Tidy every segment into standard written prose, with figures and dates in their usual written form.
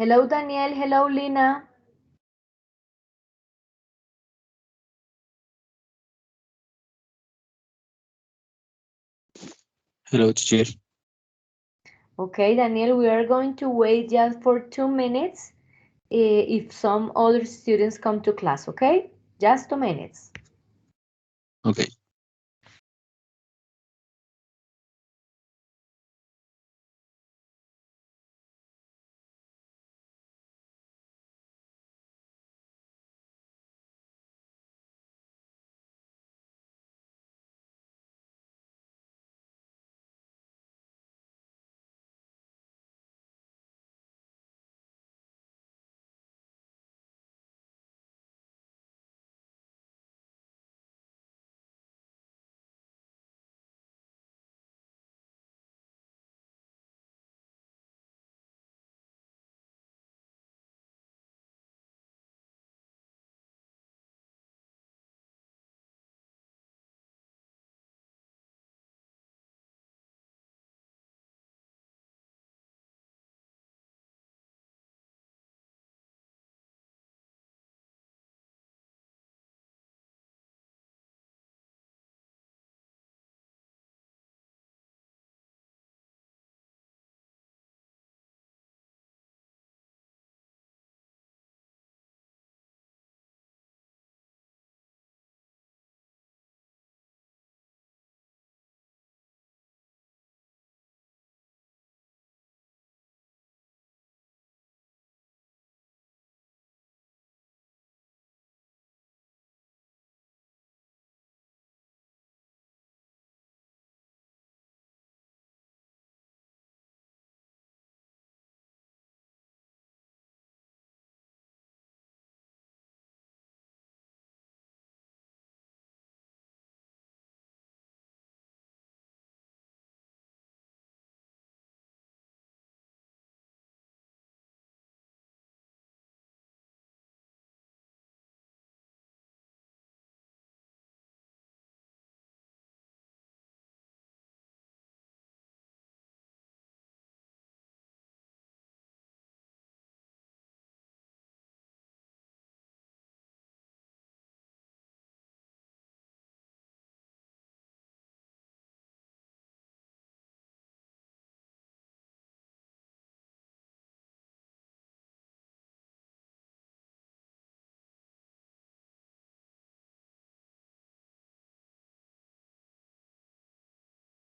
Hello, Daniel. Hello, Lina. Hello, teacher. Okay, Daniel, we are going to wait just for 2 minutes if some other students come to class, okay? Just 2 minutes. Okay.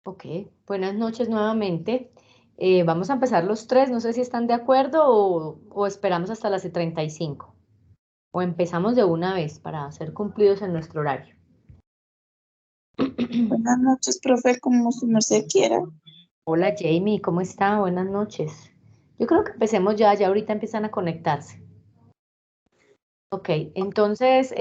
Ok, buenas noches nuevamente. Vamos a empezar los tres, no sé si están de acuerdo o esperamos hasta las 35. O empezamos de una vez para ser cumplidos en nuestro horario. Buenas noches, profe, como su merced quiera. Hola Jamie, ¿cómo está? Buenas noches. Yo creo que empecemos ya ahorita empiezan a conectarse. Ok, entonces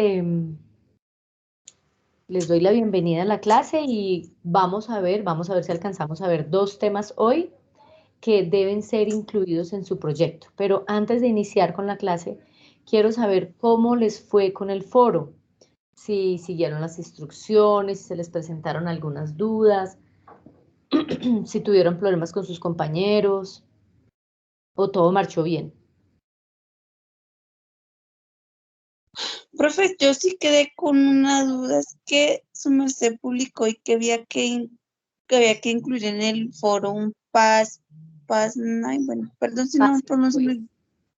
les doy la bienvenida a la clase y vamos a ver si alcanzamos a ver dos temas hoy que deben ser incluidos en su proyecto. Pero antes de iniciar con la clase, quiero saber cómo les fue con el foro, si siguieron las instrucciones, si se les presentaron algunas dudas, si tuvieron problemas con sus compañeros o todo marchó bien. Profe, yo sí quedé con una duda, es que su merced publicó y que había que incluir en el foro un ay, bueno, perdón si no pronuncio bien.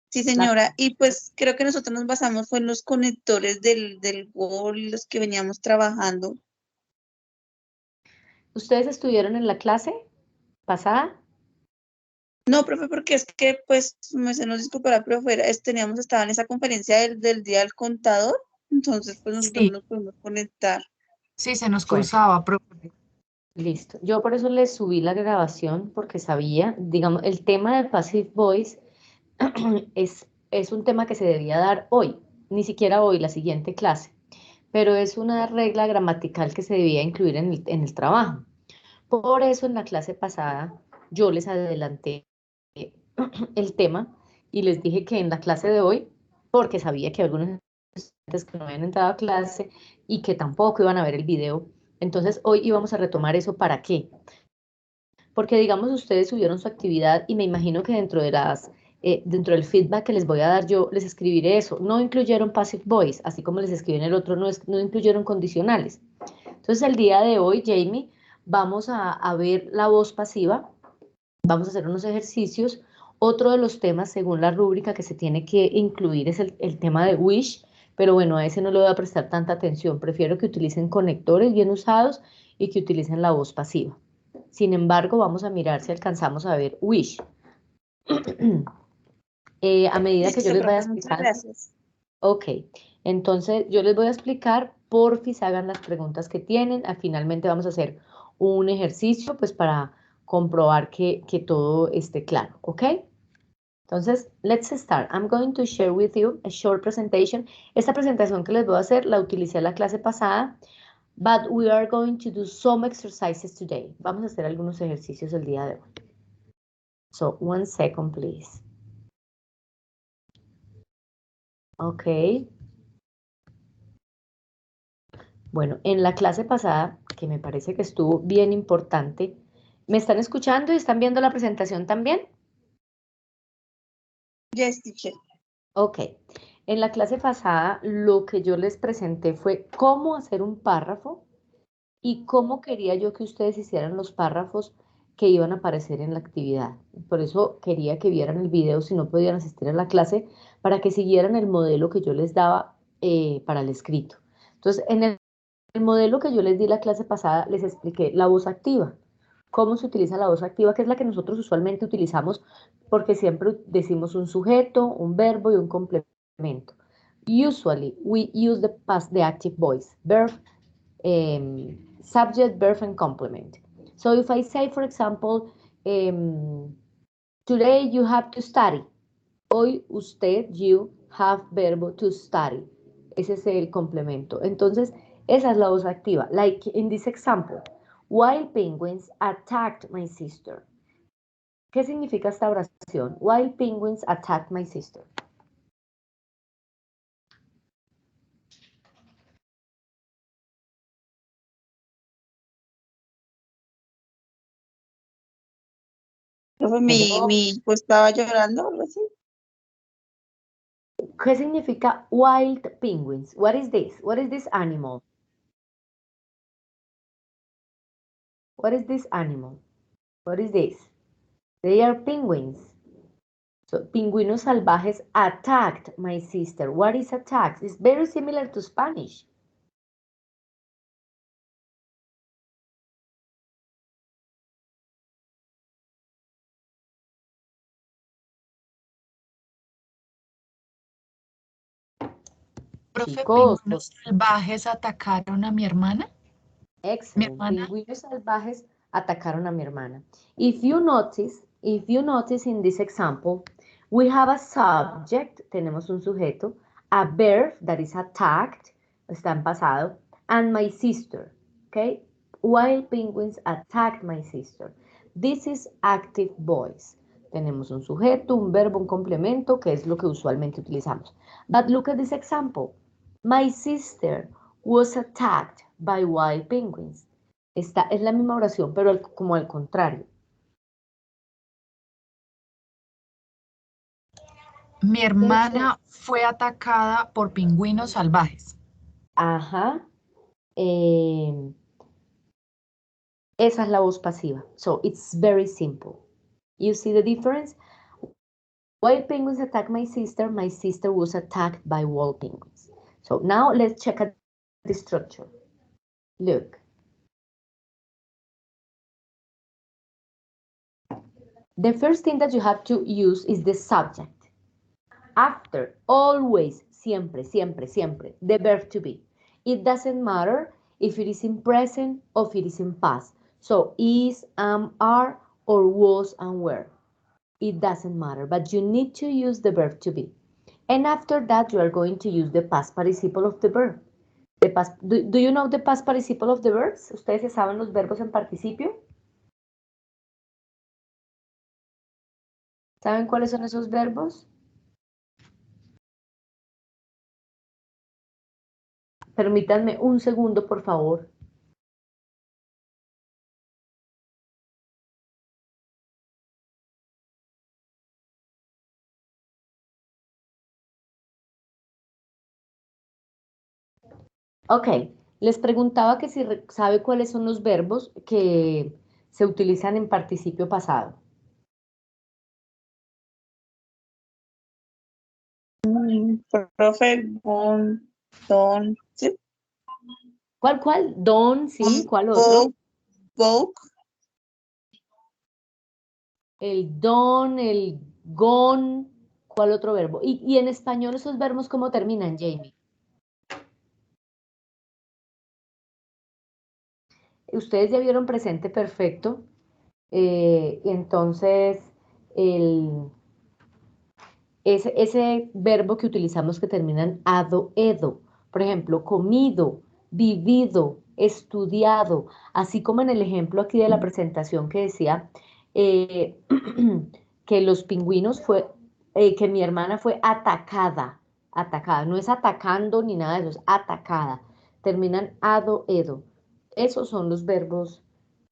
Sí, señora, y pues creo que nosotros nos basamos fue en los conectores del Word y los que veníamos trabajando. ¿Ustedes estuvieron en la clase pasada? No, profe, porque es que, pues, su merced nos disculpará, pero estaba en esa conferencia del Día del Contador, entonces, pues, nosotros no Sí, nos podemos conectar. sí, se nos Bueno, cruzaba, profe. listo. Yo por eso les subí la grabación porque sabía, digamos, el tema del Passive Voice es un tema que se debía dar hoy, ni siquiera hoy, la siguiente clase, pero es una regla gramatical que se debía incluir en el trabajo. Por eso en la clase pasada yo les adelanté el tema y les dije que en la clase de hoy, porque sabía que algunos estudiantes que no habían entrado a clase y que tampoco iban a ver el video, entonces hoy íbamos a retomar eso. ¿Para qué? Porque digamos ustedes subieron su actividad y me imagino que dentro de las dentro del feedback que les voy a dar yo, les escribiré eso. No incluyeron passive voice, así como les escribí en el otro, no incluyeron condicionales. Entonces, el día de hoy, Jamie, vamos a ver la voz pasiva, vamos a hacer unos ejercicios. Otro de los temas, según la rúbrica que se tiene que incluir, es el tema de wish, pero bueno, a ese no le voy a prestar tanta atención. Prefiero que utilicen conectores bien usados y que utilicen la voz pasiva. Sin embargo, vamos a mirar si alcanzamos a ver wish. A medida que yo Listo, les vaya profe, muchas explicando. gracias. Ok, entonces yo les voy a explicar, porfis hagan las preguntas que tienen. Finalmente vamos a hacer un ejercicio pues para comprobar que todo esté claro, ¿ok? Entonces, let's start. I'm going to share with you a short presentation. Esta presentación que les voy a hacer la utilicé en la clase pasada, but we are going to do some exercises today. Vamos a hacer algunos ejercicios el día de hoy. So, 1 second, please. Ok. Bueno, en la clase pasada, que me parece que estuvo bien importante, ¿me están escuchando y están viendo la presentación también? Yes, teacher. Ok. En la clase pasada, lo que yo les presenté fue cómo hacer un párrafo y cómo quería yo que ustedes hicieran los párrafos que iban a aparecer en la actividad. Por eso quería que vieran el video si no podían asistir a la clase, para que siguieran el modelo que yo les daba para el escrito. Entonces, en el modelo que yo les di la clase pasada, les expliqué la voz activa. ¿Cómo se utiliza la voz activa? Que es la que nosotros usualmente utilizamos porque siempre decimos un sujeto, un verbo y un complemento. Usually, we use the active voice, verb, subject, verb, and complement. So if I say, for example, today you have to study. Hoy usted, you, have verbo to study. Ese es el complemento. Entonces, esa es la voz activa. Like in this example, wild penguins attacked my sister. ¿Qué significa esta oración? Wild penguins attacked my sister. Profe, Hello. mi hijo estaba llorando o algo así. ¿Qué significa wild penguins? What is this? What is this animal? What is this animal? What is this? They are penguins. So, pingüinos salvajes attacked my sister. What is attacked? It's very similar to Spanish. Profe, Chicos, pingüinos salvajes atacaron a mi hermana. Mi excellent. hermana, Pingüinos salvajes atacaron a mi hermana. If you notice in this example, we have a subject, tenemos un sujeto, a verb that is attacked, está en pasado, and my sister, okay? Wild penguins attacked my sister. This is active voice. Tenemos un sujeto, un verbo, un complemento, que es lo que usualmente utilizamos. But look at this example. My sister was attacked by wild penguins. Esta es la misma oración, pero como al contrario. mi hermana fue atacada por pingüinos salvajes. Ajá. Esa es la voz pasiva. So it's very simple. You see the difference? Wild penguins attacked my sister was attacked by wild penguins. So now let's check out the structure. Look. The first thing that you have to use is the subject. After, always, siempre, siempre, siempre, the verb to be. It doesn't matter if it is in present or if it is in past. So, is, am, are, or was and were. It doesn't matter, but you need to use the verb to be. And after that, you are going to use the past participle of the verb. Do you know the past participle of the verbs? ¿Ustedes saben los verbos en participio? ¿Saben cuáles son esos verbos? Permítanme un segundo, por favor. Ok, les preguntaba que si sabe cuáles son los verbos que se utilizan en participio pasado. Profe, don, ¿sí? ¿Cuál? Don, sí, ¿cuál otro? Vogue, El don, el gon, ¿cuál otro verbo? Y en español esos verbos, ¿cómo terminan, Jamie? Ustedes ya vieron presente perfecto. Entonces, ese verbo que utilizamos que termina en ado, edo, por ejemplo, comido, vivido, estudiado, así como en el ejemplo aquí de la presentación que decía eh, que los pingüinos que mi hermana fue atacada, no es atacando ni nada de eso, es atacada, terminan ado, edo. Esos son los verbos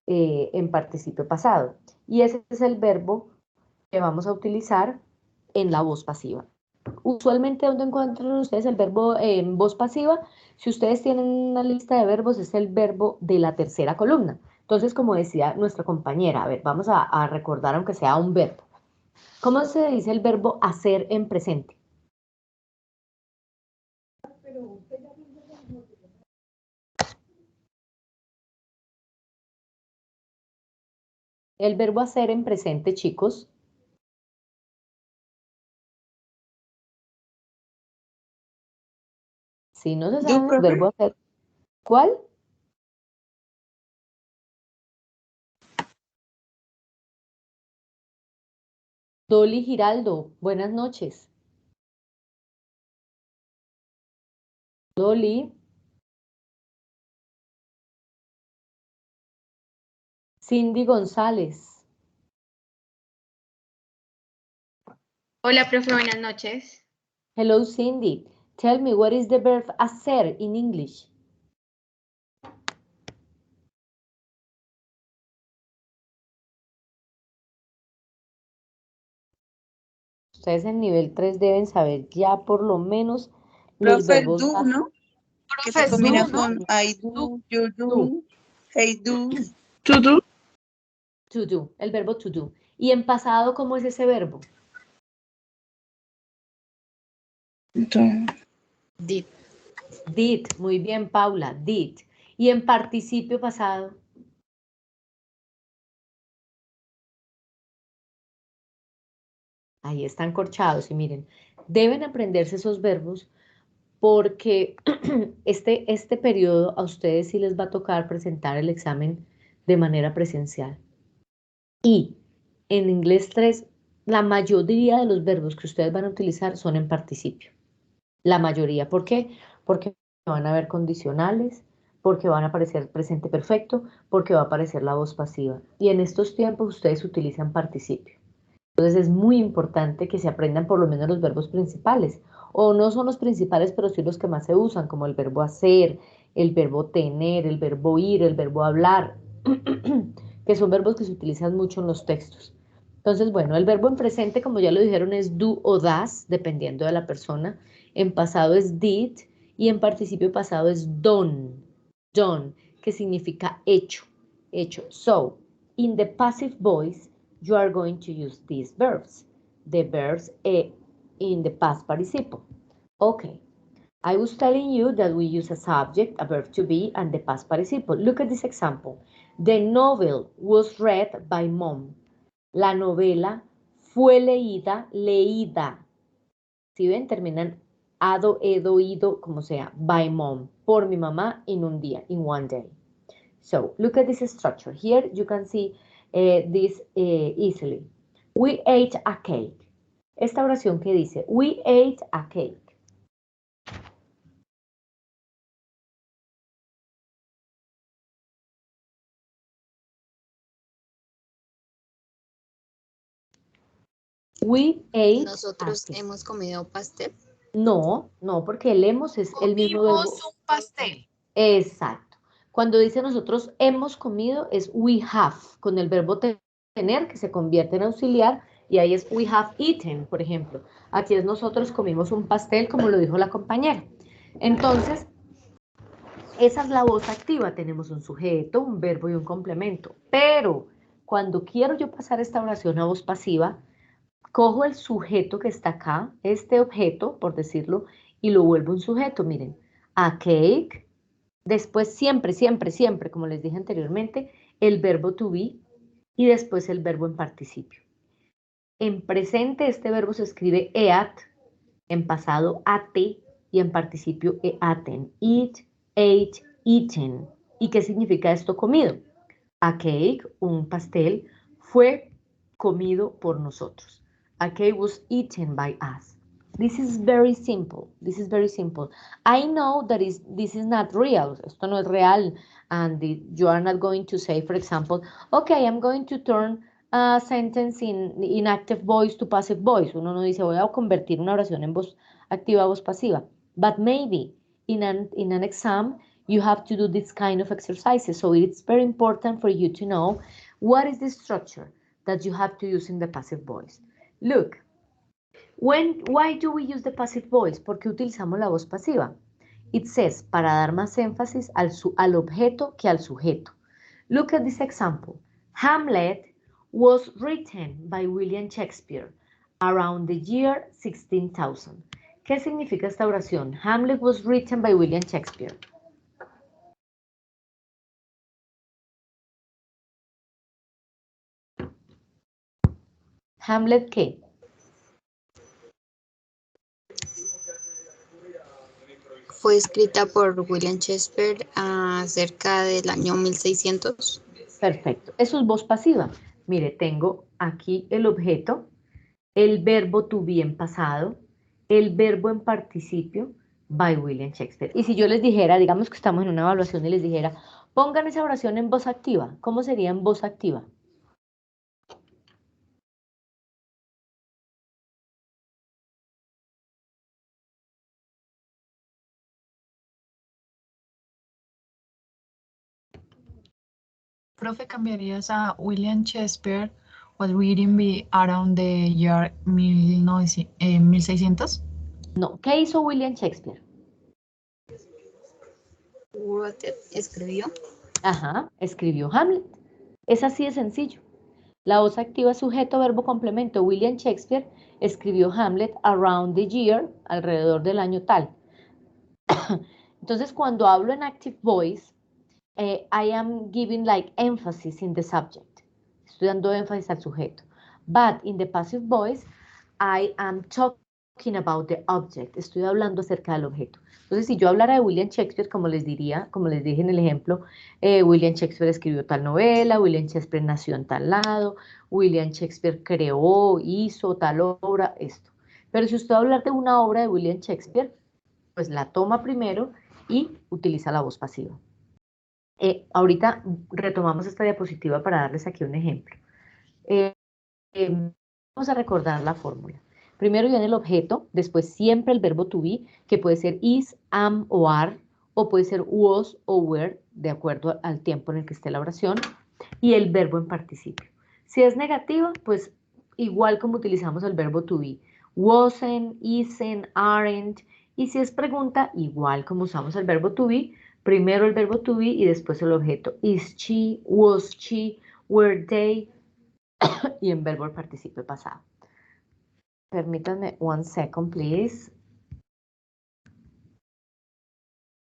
en participio pasado. Y ese es el verbo que vamos a utilizar en la voz pasiva. Usualmente, ¿dónde encuentran ustedes el verbo en voz pasiva? Si ustedes tienen una lista de verbos, es el verbo de la tercera columna. Entonces, como decía nuestra compañera, a ver, vamos a recordar aunque sea un verbo. ¿Cómo se dice el verbo hacer en presente? El verbo hacer en presente, chicos. Si no se do, sabe, profe. verbo hacer. ¿Cuál? Dolly Giraldo, buenas noches. Dolly. Cindy González. Hola, profe, buenas noches. Hello, Cindy. Tell me, what is the verb hacer in English? Ustedes en nivel 3 deben saber ya por lo menos los Profe, el verbos do, ¿no? Que se Profe, combina do, ¿no? con I do, do, you do, do, hey do. To do. to do, el verbo to do. ¿Y en pasado cómo es ese verbo? Did. Did, muy bien, Paula, did. ¿Y en participio pasado? Ahí están corchados y miren, deben aprenderse esos verbos porque este periodo a ustedes sí les va a tocar presentar el examen de manera presencial. Y en inglés 3, la mayoría de los verbos que ustedes van a utilizar son en participio. La mayoría. ¿Por qué? Porque van a haber condicionales, porque van a aparecer presente perfecto, porque va a aparecer la voz pasiva. Y en estos tiempos ustedes utilizan participio. Entonces es muy importante que se aprendan por lo menos los verbos principales. O no son los principales, pero sí los que más se usan, como el verbo hacer, el verbo tener, el verbo ir, el verbo hablar, que son verbos que se utilizan mucho en los textos. Entonces, bueno, el verbo en presente, como ya lo dijeron, es do o das, dependiendo de la persona. En pasado es did y en participio pasado es done, que significa hecho, hecho. So, in the passive voice, you are going to use these verbs. The verbs in the past participle. Okay. I was telling you that we use a subject, a verb to be, and the past participle. Look at this example. The novel was read by mom. La novela fue leída. Si ven, terminan ado, edo, ido, como sea, by mom, por mi mamá in un día, in one day. So, look at this structure. Here you can see this easily. We ate a cake. Esta oración que dice, we ate a cake. We ate Nosotros a cake. hemos comido pastel. No, porque el hemos es el mismo verbo. Comimos un pastel. Exacto. Cuando dice nosotros hemos comido es we have, con el verbo tener que se convierte en auxiliar y ahí es we have eaten, por ejemplo. Aquí es nosotros comimos un pastel, como lo dijo la compañera. Entonces, Esa es la voz activa. Tenemos un sujeto, un verbo y un complemento. Pero cuando quiero yo pasar esta oración a voz pasiva, cojo el sujeto que está acá, este objeto, por decirlo, y lo vuelvo un sujeto. Miren, a cake. Después siempre, siempre, siempre, como les dije anteriormente, el verbo to be y después el verbo en participio. En presente este verbo se escribe eat, en pasado ate y en participio eaten. Eat, ate, eaten. ¿Y qué significa esto comido? A cake, un pastel, fue comido por nosotros. A cake was eaten by us. This is very simple. This is very simple. I know that this is not real. Esto no es real. And you are not going to say, for example, okay, I'm going to turn a sentence in active voice to passive voice. Uno no dice, voy a convertir una oración en voz activa a voz pasiva. But maybe in an exam, you have to do this kind of exercises. So it's very important for you to know what is the structure that you have to use in the passive voice. Look, why do we use the passive voice? ¿Por qué utilizamos la voz pasiva? It says, para dar más énfasis al objeto que al sujeto. Look at this example. Hamlet was written by William Shakespeare around the year 16,000. ¿Qué significa esta oración? Hamlet was written by William Shakespeare. Hamlet, ¿qué? Fue escrita por William Shakespeare cerca del año 1600. Perfecto. Eso es voz pasiva. Mire, tengo aquí el objeto, el verbo to be en pasado, el verbo en participio, by William Shakespeare. Y si yo les dijera, digamos que estamos en una evaluación y les dijera, pongan esa oración en voz activa, ¿cómo sería en voz activa? Profe, cambiarías a William Shakespeare was written by around the year 1600. No, ¿qué hizo William Shakespeare? ¿Escribió? Ajá, escribió Hamlet. Es así de sencillo. La voz activa es sujeto, verbo, complemento. William Shakespeare escribió Hamlet around the year, alrededor del año tal. Entonces, cuando hablo en active voice, I am giving like emphasis in the subject. Estoy dando énfasis al sujeto. But in the passive voice, I am talking about the object. Estoy hablando acerca del objeto. Entonces, si yo hablara de William Shakespeare, como les diría, como les dije en el ejemplo, William Shakespeare escribió tal novela, William Shakespeare nació en tal lado, William Shakespeare creó, hizo tal obra, esto. Pero si usted va a hablar de una obra de William Shakespeare, pues la toma primero y utiliza la voz pasiva. Ahorita retomamos esta diapositiva para darles aquí un ejemplo. Vamos a recordar la fórmula. Primero viene el objeto, después siempre el verbo to be, que puede ser is, am o are, o puede ser was o were, de acuerdo al tiempo en el que esté la oración, y el verbo en participio. Si es negativa, pues igual como utilizamos el verbo to be, wasn't, isn't, aren't, y si es pregunta, igual como usamos el verbo to be, primero el verbo to be y después el objeto. Is she, was she, were they, y en verbo el participio pasado. Permítanme one second, please.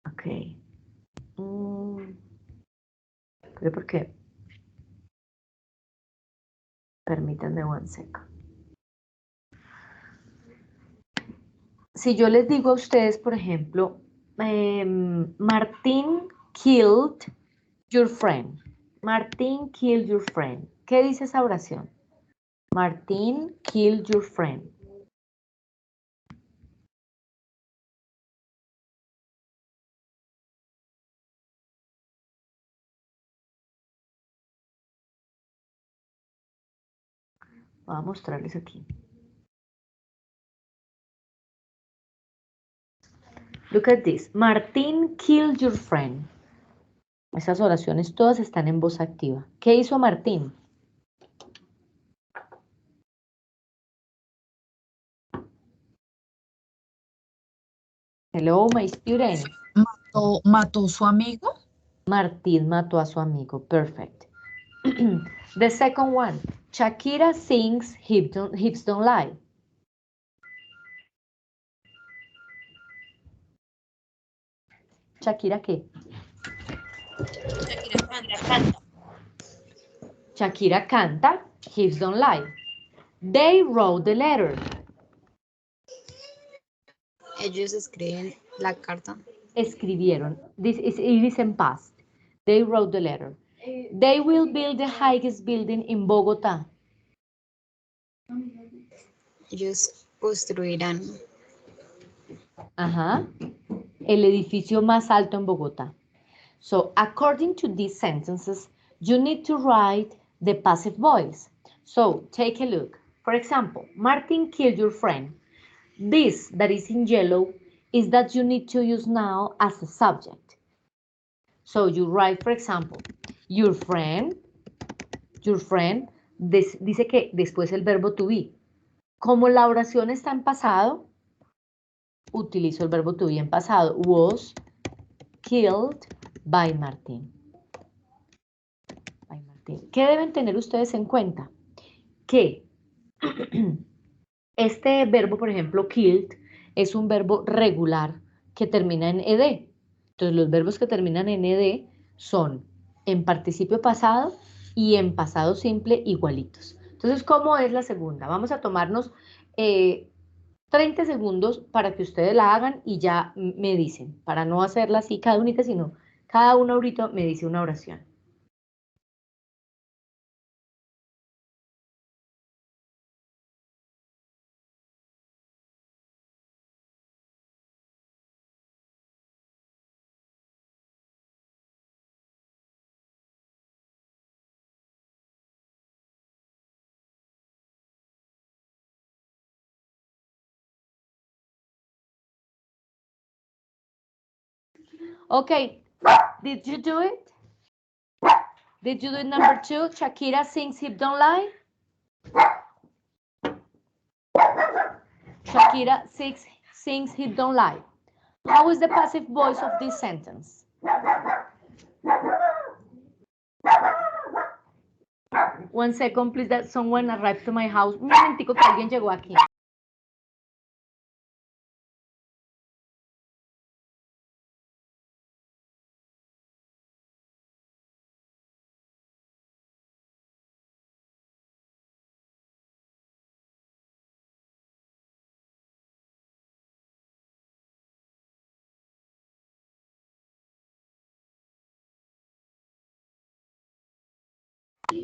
Ok. Pero ¿por qué? Permítanme one second. Si yo les digo a ustedes, por ejemplo, Martín killed your friend. Martín killed your friend. ¿Qué dice esa oración? Martín killed your friend. Voy a mostrarles aquí. Look at this. Martín killed your friend. Esas oraciones todas están en voz activa. ¿Qué hizo Martín? Hello, my students. mató su amigo. Martín mató a su amigo. Perfect. The second one. Shakira sings Hips Don't Lie. ¿Shakira qué? Shakira canta. Shakira canta Hips Don't Lie. They wrote the letter. Ellos escriben la carta. Escribieron. It is in past. They wrote the letter. They will build the highest building in Bogotá. Ellos construirán. Ajá. El edificio más alto en Bogotá. So, according to these sentences, you need to write the passive voice. So, take a look. For example, Martin killed your friend. This that is in yellow is that you need to use now as a subject. So, you write, for example, your friend, dice que después el verbo to be. Como la oración está en pasado, utilizo el verbo to be en pasado. Was killed by Martín. ¿Qué deben tener ustedes en cuenta? Que este verbo, por ejemplo, killed, es un verbo regular que termina en ed. Entonces, los verbos que terminan en ed son en participio pasado y en pasado simple igualitos. Entonces, ¿cómo es la segunda? Vamos a tomarnos 30 segundos para que ustedes la hagan y ya me dicen, para no hacerla así cada unita, sino cada uno ahorita me dice una oración. Okay, did you do it? Did you do it number 2? Shakira sings Hips Don't Lie. Shakira sings Hips Don't Lie. How is the passive voice of this sentence? One second, please, that someone arrived to my house. Un momentico que alguien llegó aquí.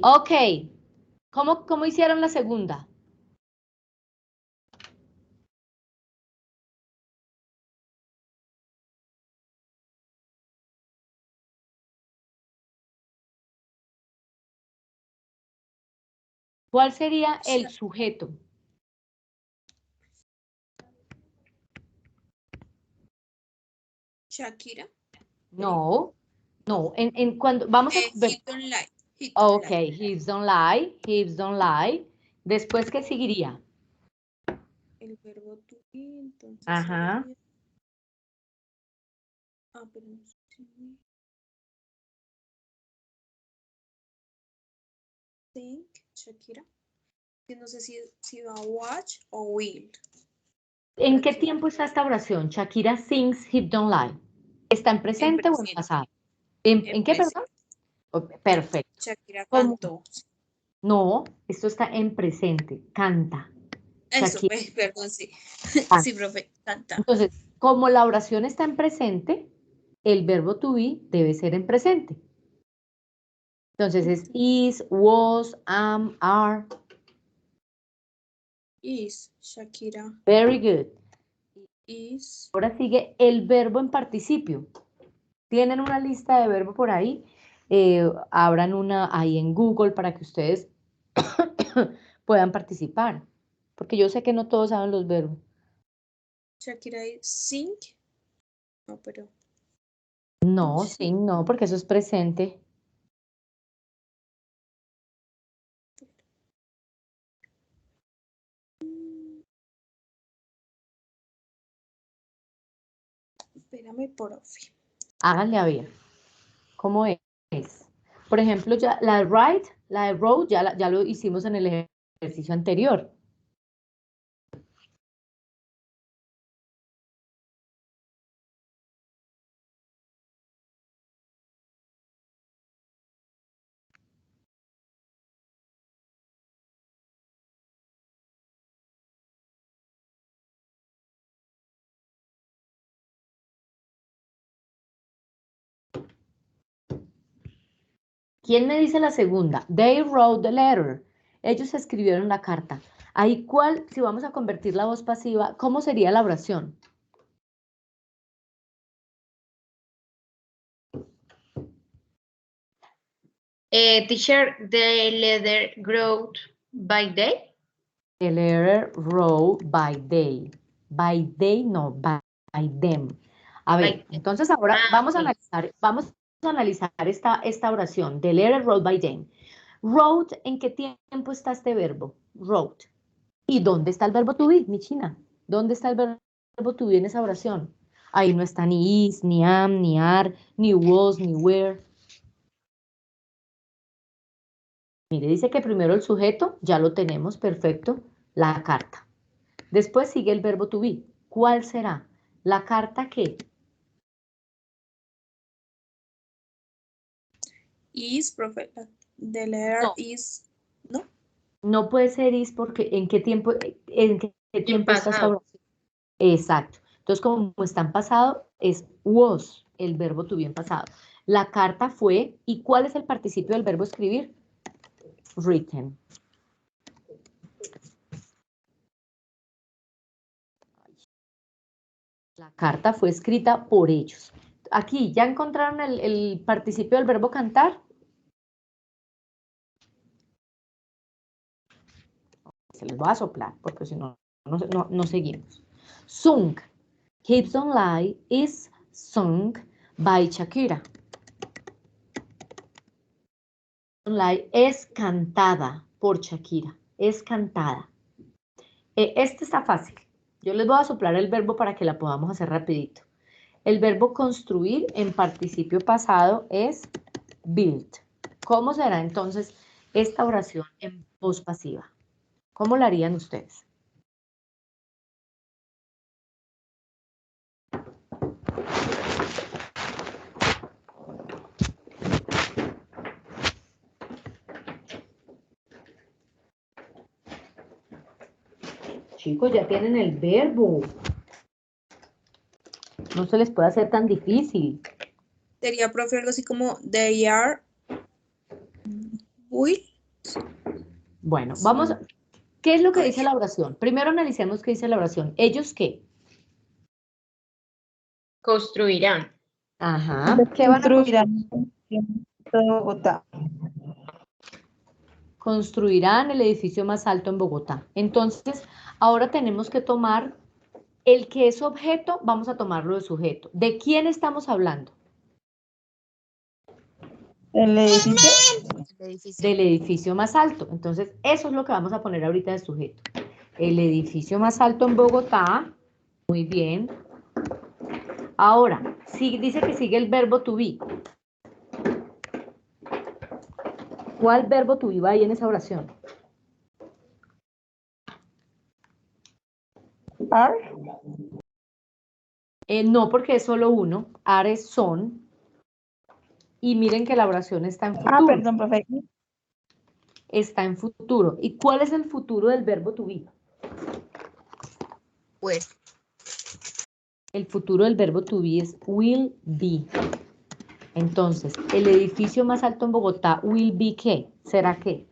Ok. ¿Cómo hicieron la segunda? ¿Cuál sería el sujeto? Shakira. No. Cuando vamos a Hips Don't Lie. Ok, Hips Don't Lie, Hips Don't Lie. Después, ¿qué seguiría? El verbo to be, entonces. Ajá. Sería... pero no sé si... Think, Shakira. Que no sé si va a watch o will. ¿En qué tiempo está esta oración? Shakira sings Hips Don't Lie. ¿Está en presente o en pasado? ¿En qué, perdón? Perfecto. Shakira ¿Cómo? cantó. No, esto está en presente. Canta. Eso, Shakira perdón, sí. canta. Sí, profe, canta. Entonces, como la oración está en presente, el verbo to be debe ser en presente. Entonces es is, was, am, are. Is, Shakira. Very good. Is. Ahora sigue el verbo en participio. ¿Tienen una lista de verbo por ahí? Abran una ahí en Google para que ustedes puedan participar. Porque yo sé que no todos saben los verbos. Shakira is sing. No, pero. No, sí, no, porque eso es presente. Espérame, profe. Háganle a ver cómo es. Por ejemplo, ya la de ride, la de road, ya lo hicimos en el ejercicio anterior. ¿Quién me dice la segunda? They wrote the letter. Ellos escribieron la carta. Ahí, ¿cuál, si vamos a convertir la voz pasiva, cómo sería la oración? Teacher, the letter wrote by day. The letter wrote by they. By they, no, by them. A ver, By- entonces ahora vamos a ok. analizar esta oración. The letter wrote by them. Wrote, ¿en qué tiempo está este verbo? Wrote. ¿Y dónde está el verbo to be, mi china? ¿Dónde está el verbo to be en esa oración? Ahí no está ni is, ni am, ni are, ni was, ni were. Mire, dice que primero el sujeto, ya lo tenemos, perfecto, la carta. Después sigue el verbo to be. ¿Cuál será? ¿La carta qué? Is, profe. The letter No. is, ¿no? No puede ser is porque ¿en qué tiempo está esta pasado. oración? Exacto. Entonces, como está en pasado, es was, el verbo to be en pasado. La carta fue, ¿y cuál es el participio del verbo escribir? Written. La carta fue escrita por ellos. Aquí, ¿ya encontraron el participio del verbo cantar? Se les va a soplar, porque si no, no seguimos. Sung. Hips Don't Lie is sung by Shakira. Don't Lie es cantada por Shakira. Es cantada. Este está fácil. Yo les voy a soplar el verbo para que la podamos hacer rapidito. El verbo construir en participio pasado es build. ¿Cómo será entonces esta oración en voz pasiva? ¿Cómo la harían ustedes? Chicos, ya tienen el verbo. No se les puede hacer tan difícil. Sería, profe, algo así como they are will. Bueno, vamos. ¿Qué es lo que dice Ay. la oración? Primero analicemos qué dice la oración. ¿Ellos qué? Construirán. Ajá. ¿Qué van a construir? Bogotá. Construirán el edificio más alto en Bogotá. Entonces, ahora tenemos que tomar el que es objeto, vamos a tomarlo de sujeto. ¿De quién estamos hablando? El edificio. El edificio. Del edificio más alto. Entonces, eso es lo que vamos a poner ahorita de sujeto. El edificio más alto en Bogotá. Muy bien. Ahora, sí, dice que sigue el verbo to be. ¿Cuál verbo to be va ahí en esa oración? Are. No, porque es solo uno. Are son. Y miren que la oración está en futuro. Ah, perdón, profe. Está en futuro. ¿Y cuál es el futuro del verbo to be? Where. El futuro del verbo to be es will be. Entonces, el edificio más alto en Bogotá, will be ¿qué? ¿Será qué?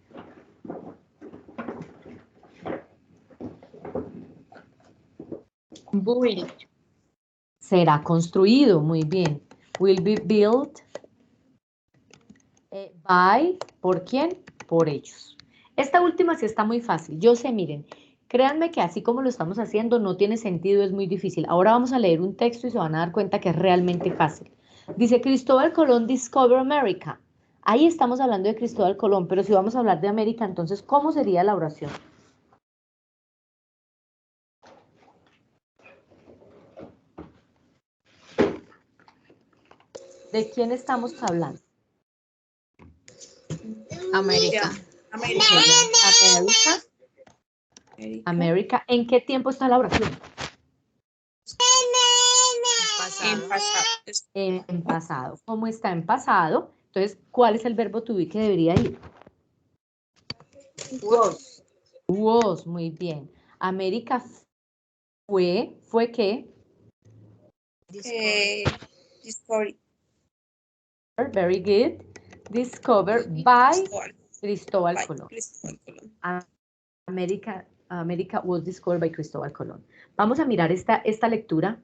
Build. Será construido, muy bien. Will be built by, ¿por quién? Por ellos. Esta última sí está muy fácil. Yo sé, miren, créanme que así como lo estamos haciendo no tiene sentido, es muy difícil. Ahora vamos a leer un texto y se van a dar cuenta que es realmente fácil. Dice, Cristóbal Colón discovered America. Ahí estamos hablando de Cristóbal Colón, pero si vamos a hablar de América, entonces, ¿cómo sería la oración? ¿De quién estamos hablando? América. América. América. América. ¿En qué tiempo está la oración? En pasado. En pasado. ¿Cómo está en pasado? Entonces, ¿cuál es el verbo to be que debería ir? Was. Was, muy bien. América ¿fue qué? Discovery. Very good. Discovered by Cristóbal Colón. América was discovered by Cristóbal Colón. Vamos a mirar esta lectura.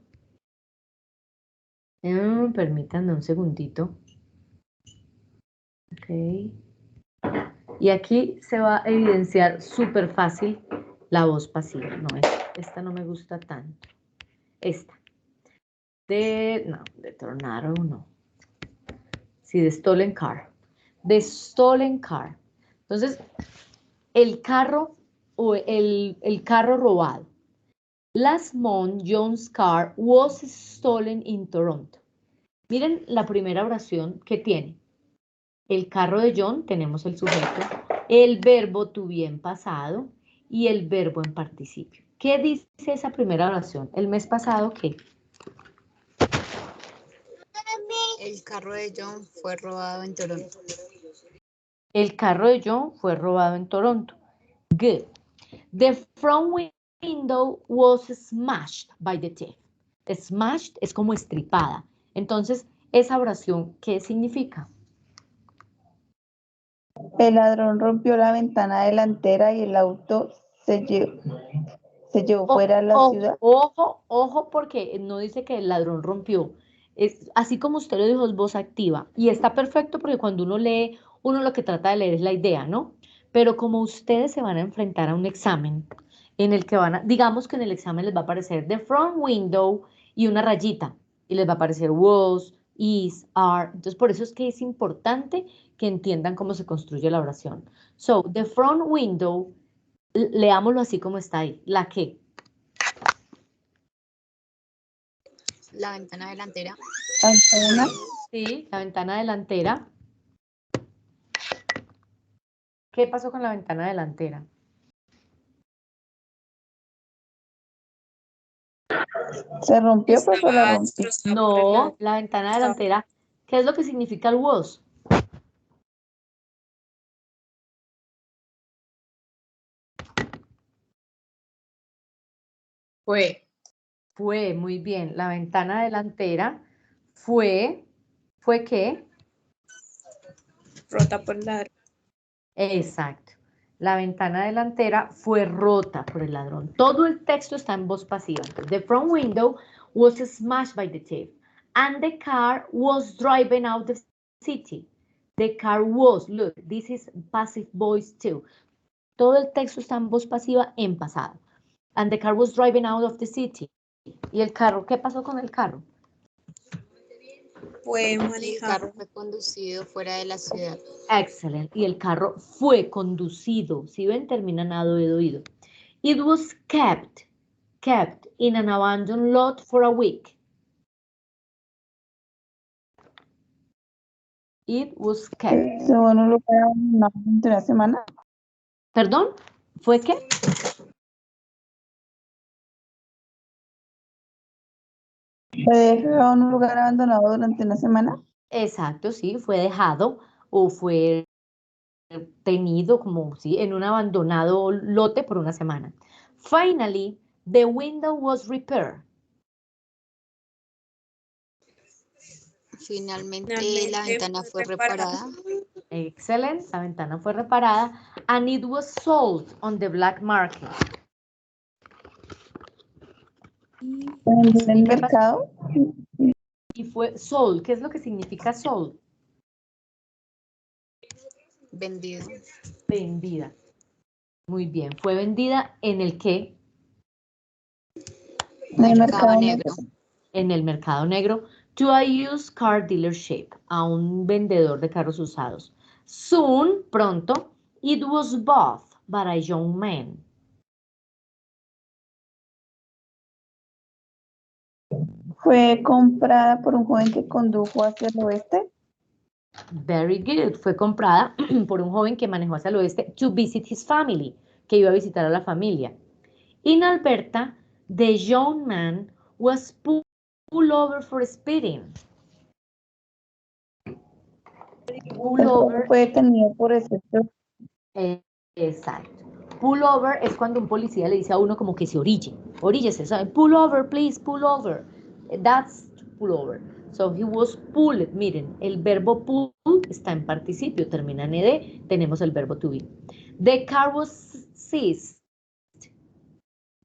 Permítanme un segundito. Ok. Y aquí se va a evidenciar súper fácil la voz pasiva. No, esta no me gusta tanto. Esta. De Tornado, no. Sí, de Stolen Car. De Stolen Car. Entonces, el carro o el carro robado. Last month, John's car was stolen in Toronto. Miren la primera oración que tiene. El carro de John, tenemos el sujeto, el verbo to be en pasado y el verbo en participio. ¿Qué dice esa primera oración? ¿El mes pasado qué? El carro de John fue robado en Toronto. El carro de John fue robado en Toronto. Good. The front window was smashed by the thief. Smashed es como estripada. Entonces, esa oración, ¿qué significa? El ladrón rompió la ventana delantera y el auto se llevó fuera de la ciudad. Ojo, porque no dice que el ladrón rompió. Es, así como usted lo dijo, es voz activa. Y está perfecto porque cuando uno lee, uno lo que trata de leer es la idea, ¿no? Pero como ustedes se van a enfrentar a un examen en el que digamos que en el examen les va a aparecer the front window y una rayita. Y les va a aparecer was, is, are. Entonces, por eso es que es importante que entiendan cómo se construye la oración. So, the front window, leámoslo así como está ahí. ¿La qué? La ventana delantera. Sí, la ventana delantera. ¿Qué pasó con la ventana delantera? Se rompió, pues se la rompió. No, la ventana delantera. ¿Qué es lo que significa el was? Fue, muy bien. La ventana delantera ¿fue qué? Rota por la... Exacto. La ventana delantera fue rota por el ladrón. Todo el texto está en voz pasiva. The front window was smashed by the thief. And the car was driving out of the city. The car was, look, this is passive voice too. Todo el texto está en voz pasiva en pasado. And the car was driving out of the city. ¿Y el carro? ¿Qué pasó con el carro? Fue El manejado. carro fue conducido fuera de la ciudad. Excellent. Y el carro fue conducido. Si ven, termina nado de oído. It was kept in an abandoned lot for a week. It was kept. Estuvo en un lugar abandonado durante una semana. ¿Perdón? ¿Fue qué? Fue dejado en un lugar abandonado durante una semana. Exacto, sí, fue dejado o fue tenido como sí, en un abandonado lote por una semana. Finally, the window was repaired. Finalmente la ventana fue reparada. Excelente, la ventana fue reparada and it was sold on the black market. En el mercado. Y fue sold. ¿Qué es lo que significa sold? Vendido. Vendida. Muy bien. ¿Fue vendida en el qué? Mercado negro. En el mercado negro. To a used car dealership. A un vendedor de carros usados. Soon, pronto, it was bought by a young man. Fue comprada por un joven que condujo hacia el oeste. Very good. Fue comprada por un joven que manejó hacia el oeste to visit his family, que iba a visitar a la familia. In Alberta, the young man was pulled over for speeding. Pull over. Fue detenido por exceso. Exacto. Pull over es cuando un policía le dice a uno como que se orille. Oríllese, ¿saben? Pull over, please, pull over. That's pull over. So he was pulled. Miren, el verbo pull está en participio, termina en ed, tenemos el verbo to be. The car was seized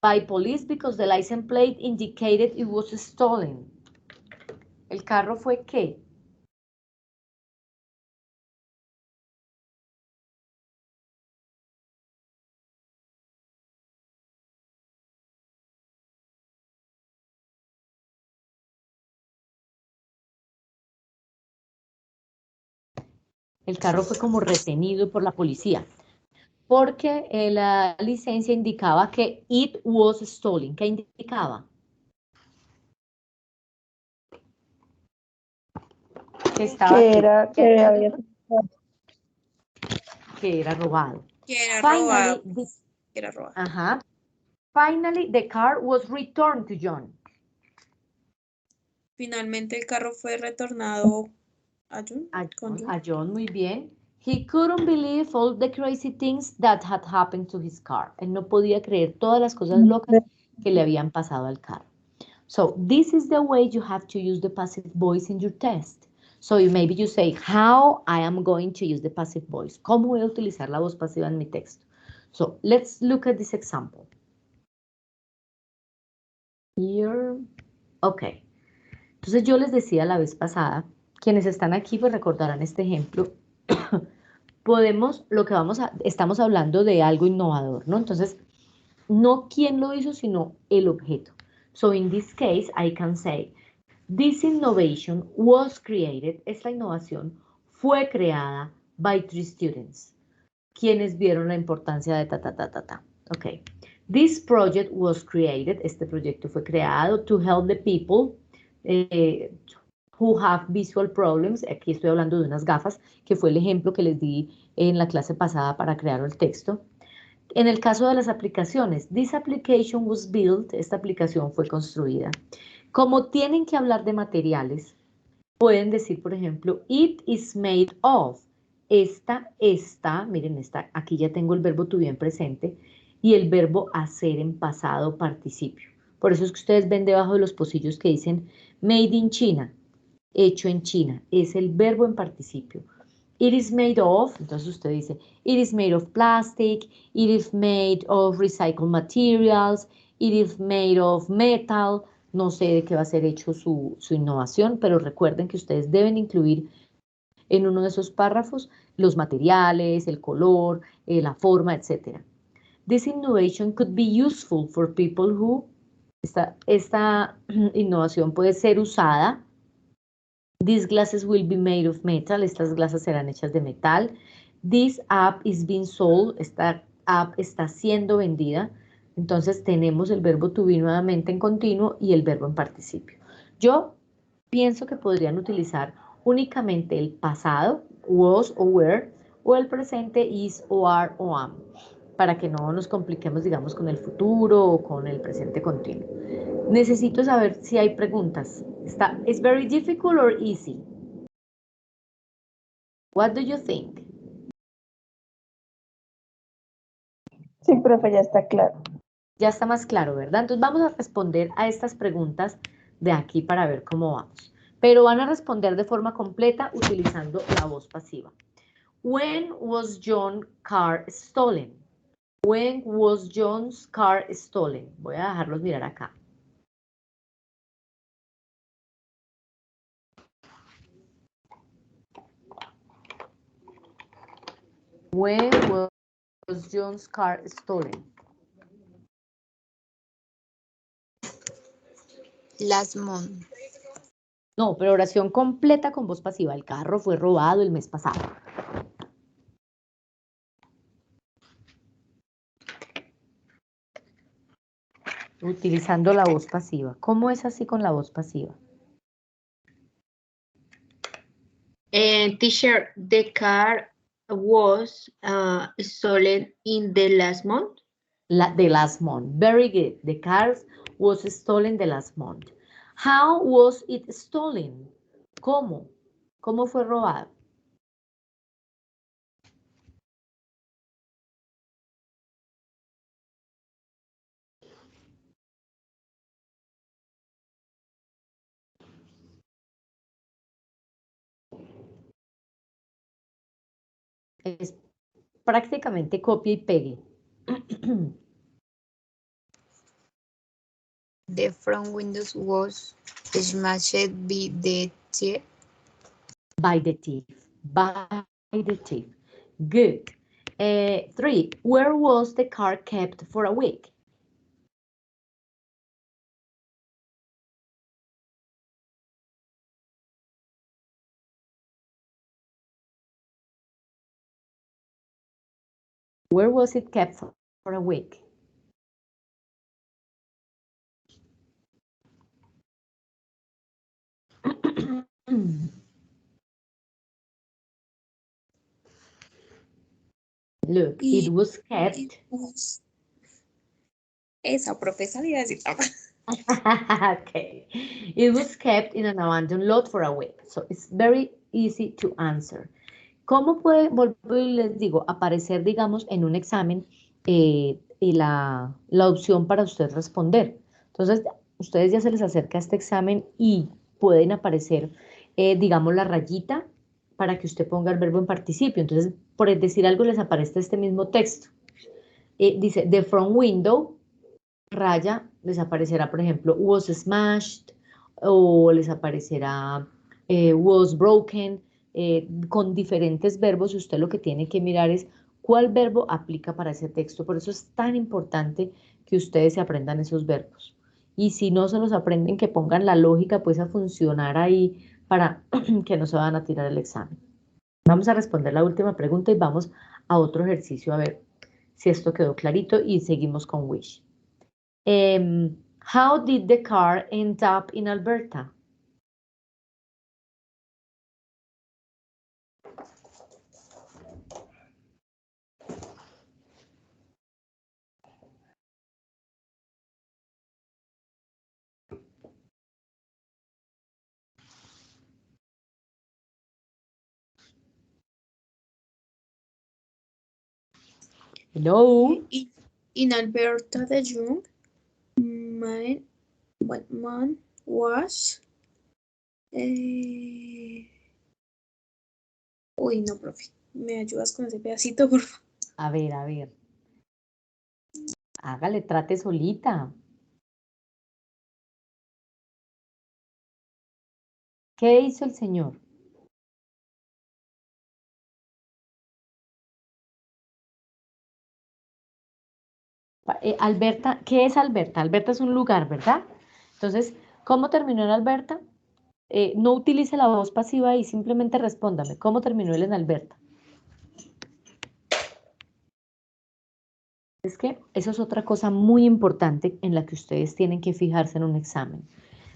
by police because the license plate indicated it was stolen. ¿El carro fue qué? El carro fue como retenido por la policía, porque la licencia indicaba que it was stolen. ¿Qué indicaba? Que estaba que era robado. Ajá. Finally, the car was returned to John. Finalmente el carro fue retornado a John. A John, muy bien. He couldn't believe all the crazy things that had happened to his car. Él no podía creer todas las cosas locas que le habían pasado al carro. So this is the way you have to use the passive voice in your test. So maybe you say, how I am going to use the passive voice. ¿Cómo voy a utilizar la voz pasiva en mi texto? So let's look at this example. Here. Okay. Entonces yo les decía la vez pasada, quienes están aquí pues recordarán este ejemplo. Estamos hablando de algo innovador, ¿no? Entonces, no quién lo hizo, sino el objeto. So in this case, I can say, this innovation was created, esta innovación fue creada by 3 students, quienes vieron la importancia de ta. Okay. This project was created, este proyecto fue creado to help the people who have visual problems. Aquí estoy hablando de unas gafas, que fue el ejemplo que les di en la clase pasada para crear el texto. En el caso de las aplicaciones, this application was built, esta aplicación fue construida. Como tienen que hablar de materiales, pueden decir, por ejemplo, it is made of. Miren, aquí ya tengo el verbo to be en presente y el verbo hacer en pasado participio. Por eso es que ustedes ven debajo de los pocillos que dicen made in China, hecho en China, es el verbo en participio. It is made of, entonces usted dice, it is made of plastic, it is made of recycled materials, it is made of metal. No sé de qué va a ser hecho su innovación, pero recuerden que ustedes deben incluir en uno de esos párrafos los materiales, el color, la forma, etc. This innovation could be useful for people who, esta innovación puede ser usada. These glasses will be made of metal. Estas glasas serán hechas de metal. This app is being sold. Esta app está siendo vendida. Entonces tenemos el verbo to be nuevamente en continuo y el verbo en participio. Yo pienso que podrían utilizar únicamente el pasado, was o were, o el presente, is o are o am, para que no nos compliquemos, digamos, con el futuro o con el presente continuo. Necesito saber si hay preguntas. ¿Es very difficult or easy? What do you think? Sí, profe, ya está claro. Ya está más claro, ¿verdad? Entonces vamos a responder a estas preguntas de aquí para ver cómo vamos. Pero van a responder de forma completa utilizando la voz pasiva. When was John's car stolen? When was John's car stolen? Voy a dejarlos mirar acá. When was John's car stolen? Last month. No, pero oración completa con voz pasiva. El carro fue robado el mes pasado. Utilizando la voz pasiva. ¿Cómo es así con la voz pasiva? Teacher, the car was stolen in the last month. The last month. Very good. The car was stolen the last month. How was it stolen? ¿Cómo? ¿Cómo fue robado? Es prácticamente copia y pegue. The front windows was smashed by the thief. By the thief. By the thief. Good. 3. Where was the car kept for a week? Where was it kept for a week? Look, it was kept. Esa profesora iba a decir. Okay. It was kept in an abandoned lot for a week. So it's very easy to answer. ¿Cómo puede, les digo, aparecer, digamos, en un examen y la opción para usted responder? Entonces, ustedes ya se les acerca este examen y pueden aparecer, digamos, la rayita para que usted ponga el verbo en participio. Entonces, por decir algo, les aparece este mismo texto. Dice, the front window, raya, les aparecerá, por ejemplo, was smashed, o les aparecerá was broken, con diferentes verbos, y usted lo que tiene que mirar es cuál verbo aplica para ese texto. Por eso es tan importante que ustedes se aprendan esos verbos. Y si no se los aprenden, que pongan la lógica pues a funcionar ahí para que no se van a tirar el examen. Vamos a responder la última pregunta y vamos a otro ejercicio a ver si esto quedó clarito y seguimos con Wish. How did the car end up in Alberta? Hello? In Alberta, the young man was... Uy, no, profe. ¿Me ayudas con ese pedacito, por favor? A ver, a ver. Hágale, trate solita. ¿Qué hizo el señor? Alberta, ¿qué es Alberta? Alberta es un lugar, ¿verdad? Entonces, ¿cómo terminó en Alberta? No utilice la voz pasiva y simplemente respóndame. ¿Cómo terminó él en Alberta? Es que eso es otra cosa muy importante en la que ustedes tienen que fijarse en un examen.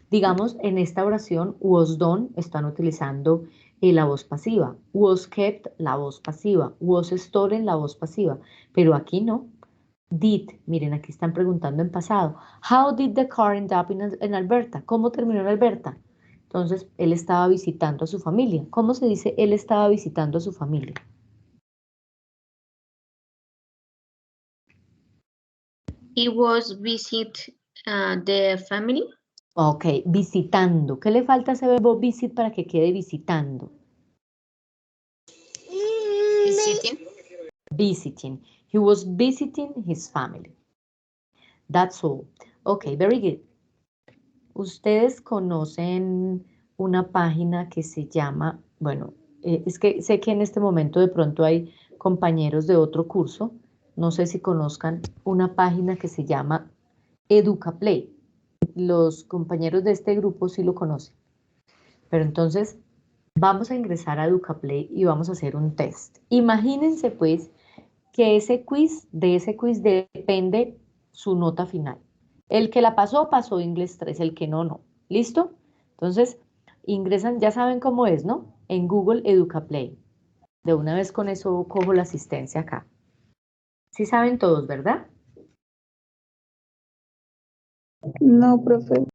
Digamos, en esta oración, was done, están utilizando la voz pasiva. Was kept, la voz pasiva. Was stolen, la voz pasiva. Pero aquí no. Did, miren, aquí están preguntando en pasado. How did the car end up in Alberta? ¿Cómo terminó en Alberta? Entonces, él estaba visitando a su familia. ¿Cómo se dice él estaba visitando a su familia? He was visit the family. Ok, visitando. ¿Qué le falta a ese verbo visit para que quede visitando? Visiting. Visiting. He was visiting his family. That's all. Ok, very good. Ustedes conocen una página que se llama, bueno, es que sé que en este momento de pronto hay compañeros de otro curso, no sé si conozcan una página que se llama EducaPlay. Los compañeros de este grupo sí lo conocen. Pero entonces vamos a ingresar a EducaPlay y vamos a hacer un test. Imagínense pues que de ese quiz depende su nota final. El que la pasó, pasó Inglés 3, el que no, no. ¿Listo? Entonces, ingresan, ya saben cómo es, ¿no? En Google EducaPlay. De una vez con eso cojo la asistencia acá. Sí saben todos, ¿verdad? No, profe.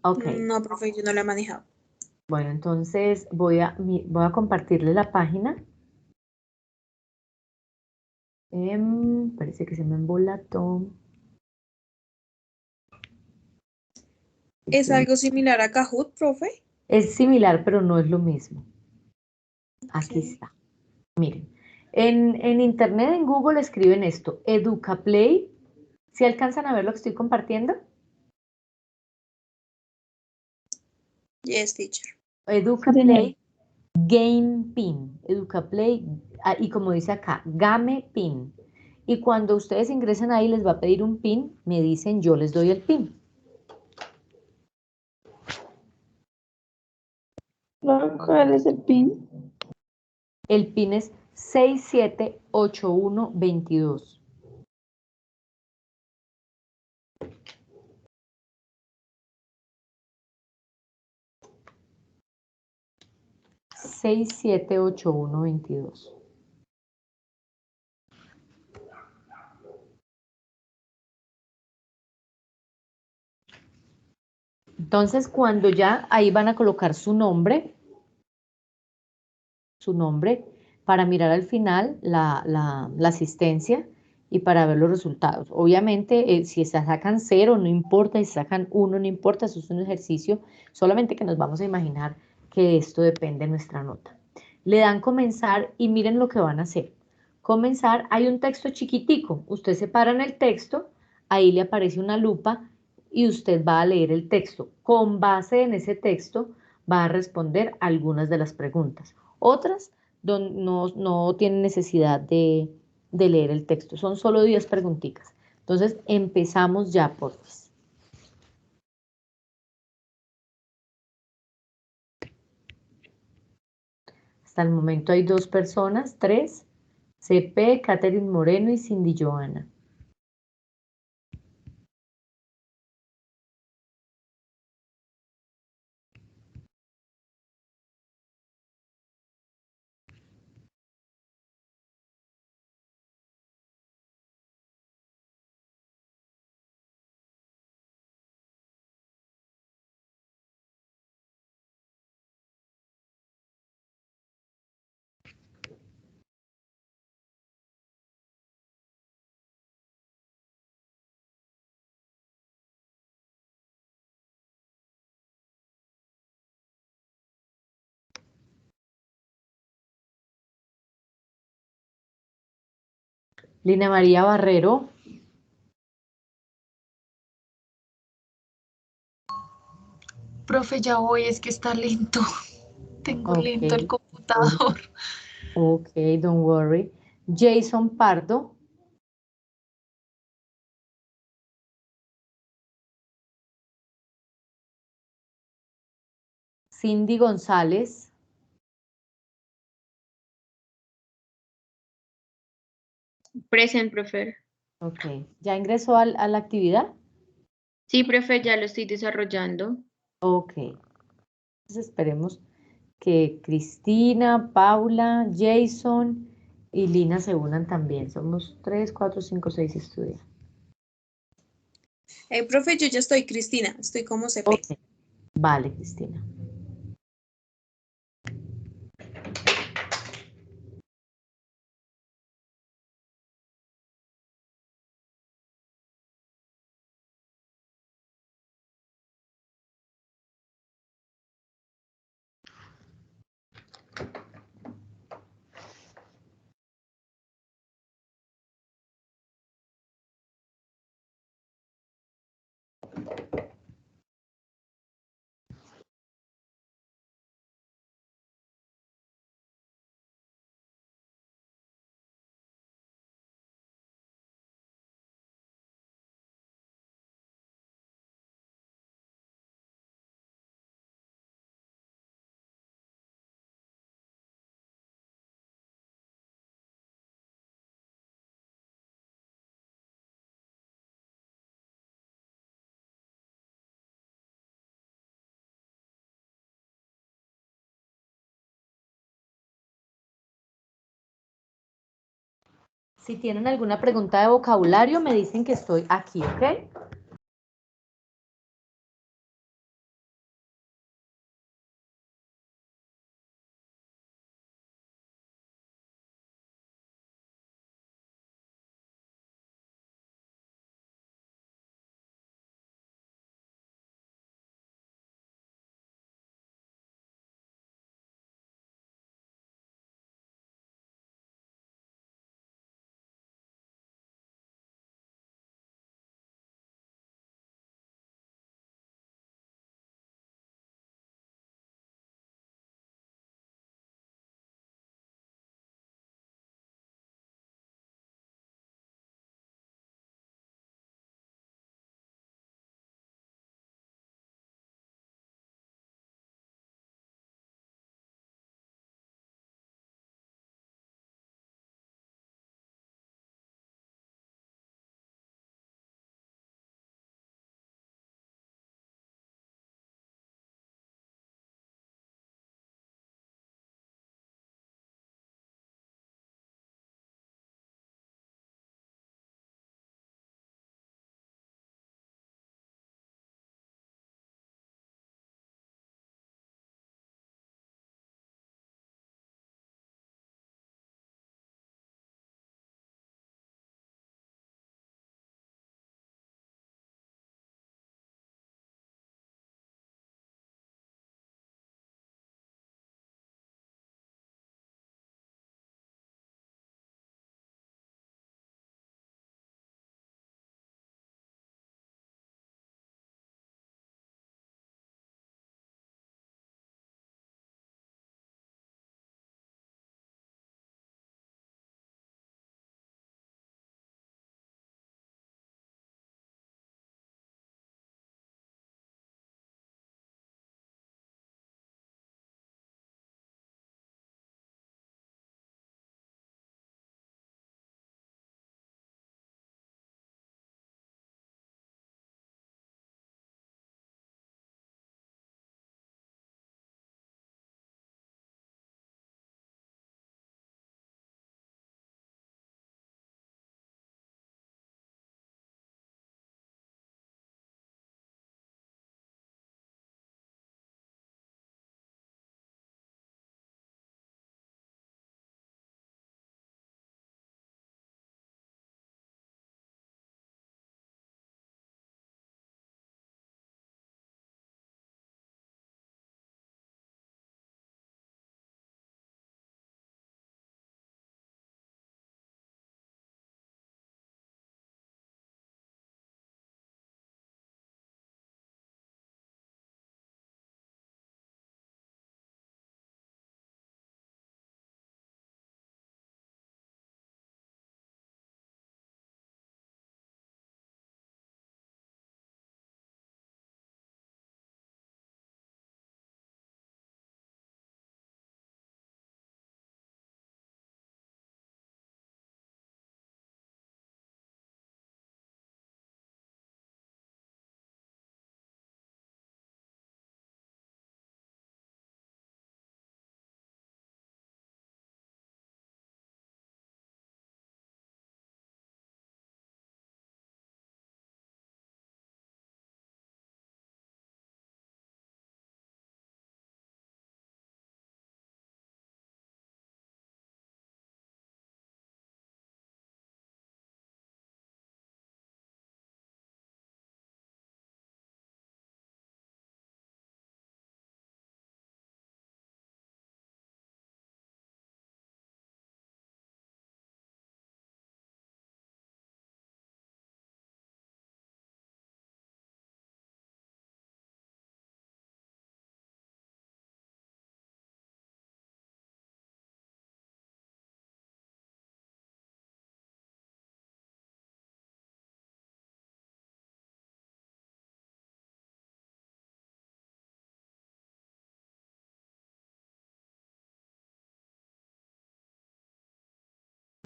Ok. No, profe, yo no la he manejado. Bueno, entonces voy a compartirle la página. Parece que se me embolató. ¿Es algo similar a Kahoot, profe? Es similar, pero no es lo mismo. Aquí Ok. está. Miren, en internet, en Google, escriben esto, EducaPlay. ¿Si alcanzan a ver lo que estoy compartiendo? Yes, teacher. EducaPlay Game Pin. EducaPlay, y como dice acá, Game Pin. Y cuando ustedes ingresen ahí, les va a pedir un pin, me dicen, yo les doy el pin. ¿Cuál es el PIN? El pin es 678122. Seis siete ocho uno 22. Entonces, cuando ya ahí van a colocar su nombre para mirar al final la asistencia y para ver los resultados. Obviamente, si se sacan 0, no importa, si sacan 1, no importa, eso es un ejercicio, solamente que nos vamos a imaginar que de esto depende nuestra nota. Le dan comenzar y miren lo que van a hacer. Comenzar, hay un texto chiquitico, usted se para en el texto, ahí le aparece una lupa y usted va a leer el texto. Con base en ese texto va a responder algunas de las preguntas. Otras no tienen necesidad de leer el texto. Son solo 10 preguntitas. Entonces, empezamos ya, por favor. Hasta el momento hay 2 personas, 3. CP, Catherine Moreno y Cindy Joana. Lina María Barrero. Profe, ya voy, es que está lento. Tengo lento el Ok, computador. ok, don't worry. Jason Pardo. Cindy González. Present, profe. Ok, ¿ya ingresó a la actividad? Sí, profe, ya lo estoy desarrollando. Ok, entonces esperemos que Cristina, Paula, Jason y Lina se unan también. Somos 3, 4, 5, 6 estudiantes. Profe, yo ya estoy, Cristina, estoy como CP. Ok, vale, Cristina. Si tienen alguna pregunta de vocabulario, me dicen que estoy aquí, ¿ok?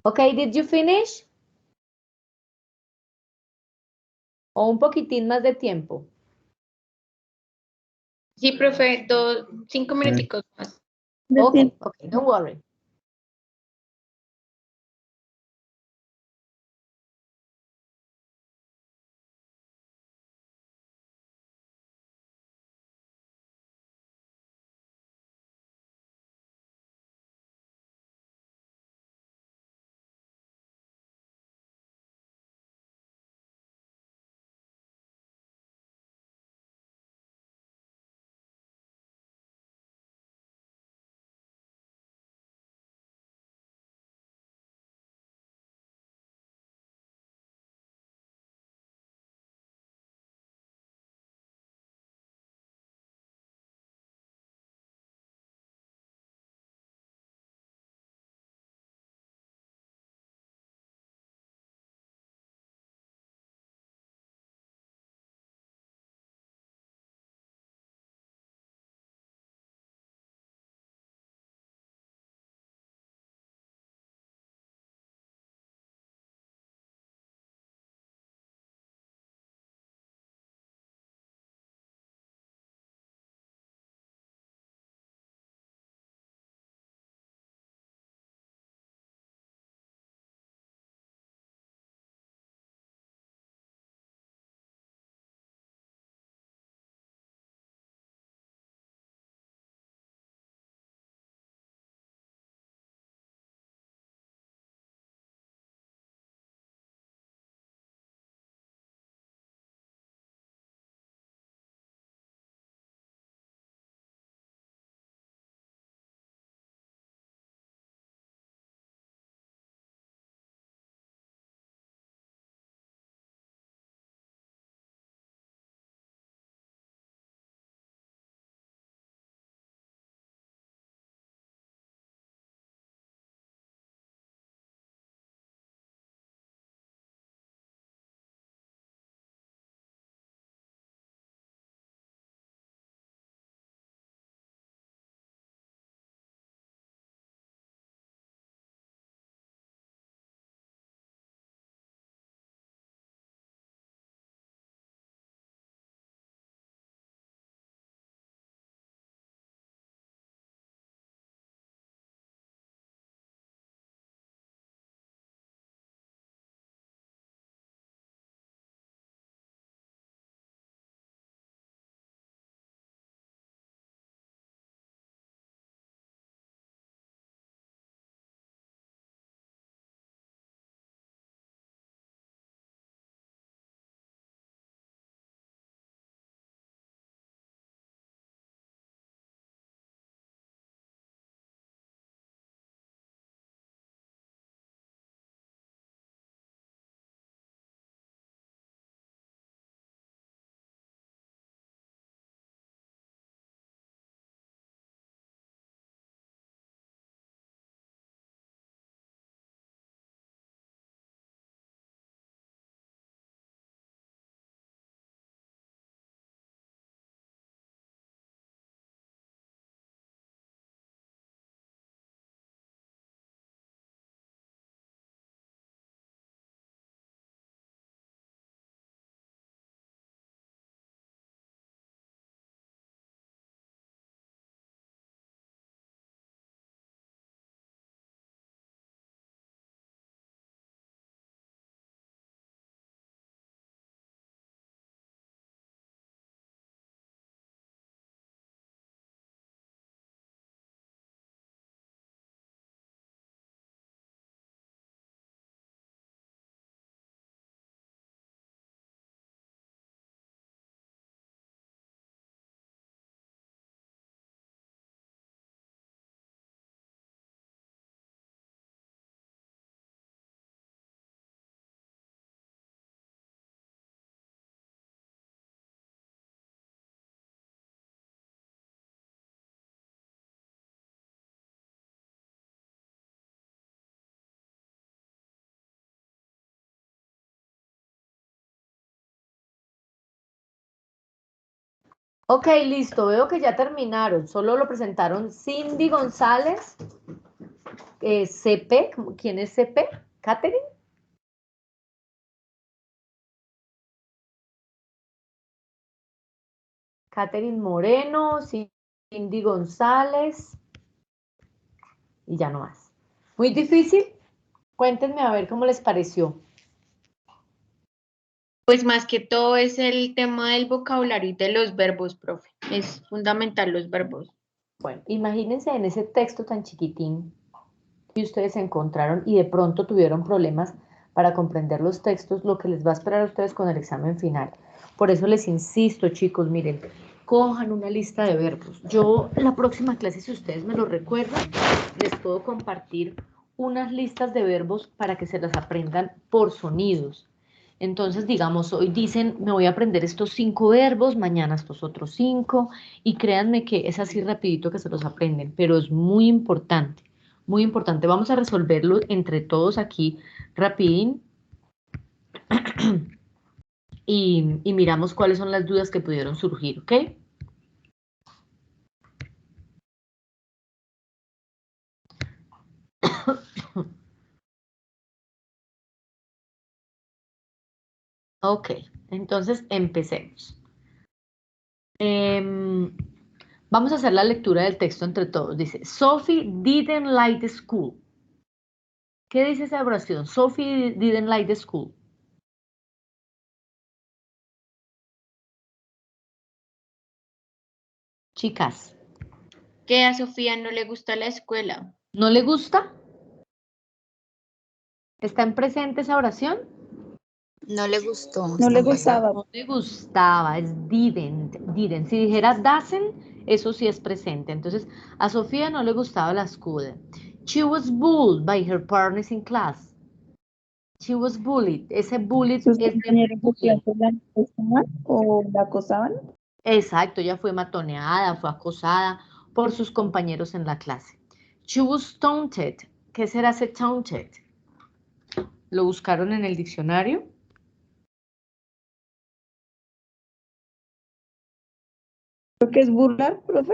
Okay, did you finish? O un poquitín más de tiempo. Sí, profe, 5 minuticos más. Okay, okay, don't worry. Ok, listo. Veo que ya terminaron. Solo lo presentaron Cindy González, CP. ¿Quién es CP? ¿Catherine? Catherine Moreno, Cindy González y ya no más. Muy difícil. Cuéntenme a ver cómo les pareció. Pues más que todo es el tema del vocabulario y de los verbos, profe. Es fundamental los verbos. Bueno, imagínense en ese texto tan chiquitín que ustedes encontraron y de pronto tuvieron problemas para comprender los textos, lo que les va a esperar a ustedes con el examen final. Por eso les insisto, chicos, miren, cojan una lista de verbos. Yo la próxima clase, si ustedes me lo recuerdan, les puedo compartir unas listas de verbos para que se las aprendan por sonidos. Entonces, digamos, hoy dicen, me voy a aprender estos 5 verbos, mañana estos otros 5, y créanme que es así rapidito que se los aprenden, pero es muy importante, muy importante. Vamos a resolverlo entre todos aquí rapidín y miramos cuáles son las dudas que pudieron surgir, ¿ok? Ok, entonces empecemos. Vamos a hacer la lectura del texto entre todos. Dice, Sophie didn't like the school. ¿Qué dice esa oración? Sophie didn't like the school. Chicas, Que a Sofía no le gusta la escuela. ¿no le gusta? ¿Está en presente esa oración? No le gustó. No le está en pasado. gustaba. No le gustaba, es didn't. Si dijera doesn't, eso sí es presente. Entonces, a Sofía no le gustaba la escuela. She was bullied by her partners in class. She was bullied. Ese bullied ¿Sus es de compañeros de bullying. clase la acosaban o la acosaban? Exacto, ella fue matoneada, fue acosada por sus compañeros en la clase. She was taunted. ¿Qué será ese taunted? ¿Lo buscaron en el diccionario? Creo que es burlar, profe.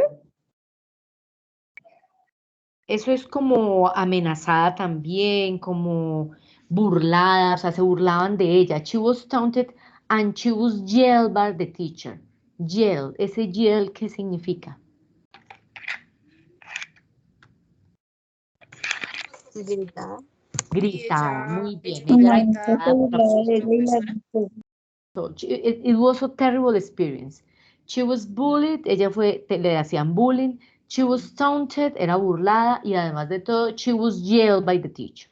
Eso es como amenazada también, como burlada, o sea, se burlaban de ella. She was taunted and she was yelled by the teacher. Yell, ese yell, ¿qué significa? Gritada. Gritada, ella muy bien. echó Ella era No, gritada gritada se por la burlaba de ella y la profesora. gritó. It was a terrible experience. She was bullied, le hacían bullying. She was taunted, era burlada y además de todo, she was yelled by the teacher.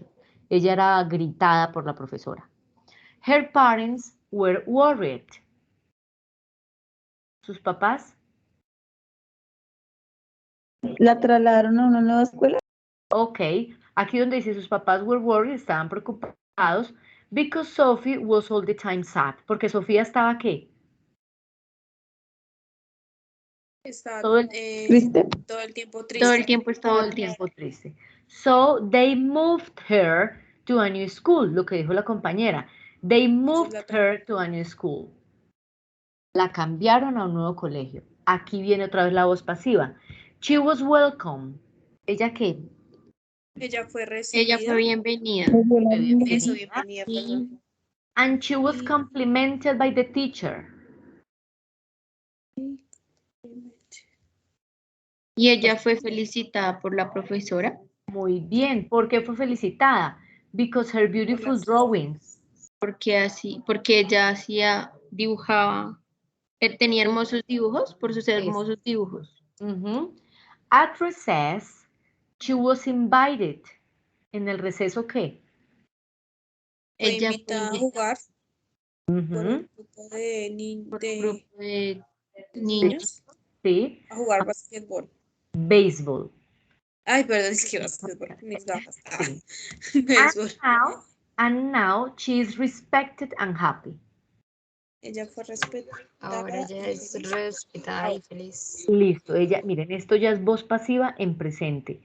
Ella era gritada por la profesora. Her parents were worried. ¿Sus papás? La trasladaron a una nueva escuela. Ok, aquí donde dice sus papás were worried, estaban preocupados because Sophie was all the time sad. Porque Sofía estaba ¿qué? Está Todo el ¿Triste? todo el tiempo Todo triste. el tiempo todo estaba el triste. tiempo triste. So they moved her to a new school, lo que dijo la compañera. They moved her to a new school. La cambiaron a un nuevo colegio. Aquí viene otra vez la voz pasiva. She was welcome. ¿Ella qué? Ella fue Ella recibida. fue bienvenida. Le dio la Fue bienvenida. Eso, bienvenida. bienvenida, Y, perdón. And she was Y- complimented by the teacher. y ella fue felicitada por la profesora Muy bien. ¿Por qué fue felicitada? Because her beautiful las- drawings. porque ella dibujaba, tenía hermosos dibujos por sus hermosos dibujos. At recess, she was invited. ¿En el receso qué? Fue Ella invitada a fue jugar por un Ujú, grupo de, por un grupo de niños. niños sí, a jugar basquetbol. béisbol. Ay, perdón, es que basquetbol, mis gafas. Sí. Béisbol. And now she is respected and happy. Ella fue respetada. Ahora ella es respetada y feliz. Listo, ella, miren, esto ya es voz pasiva en presente.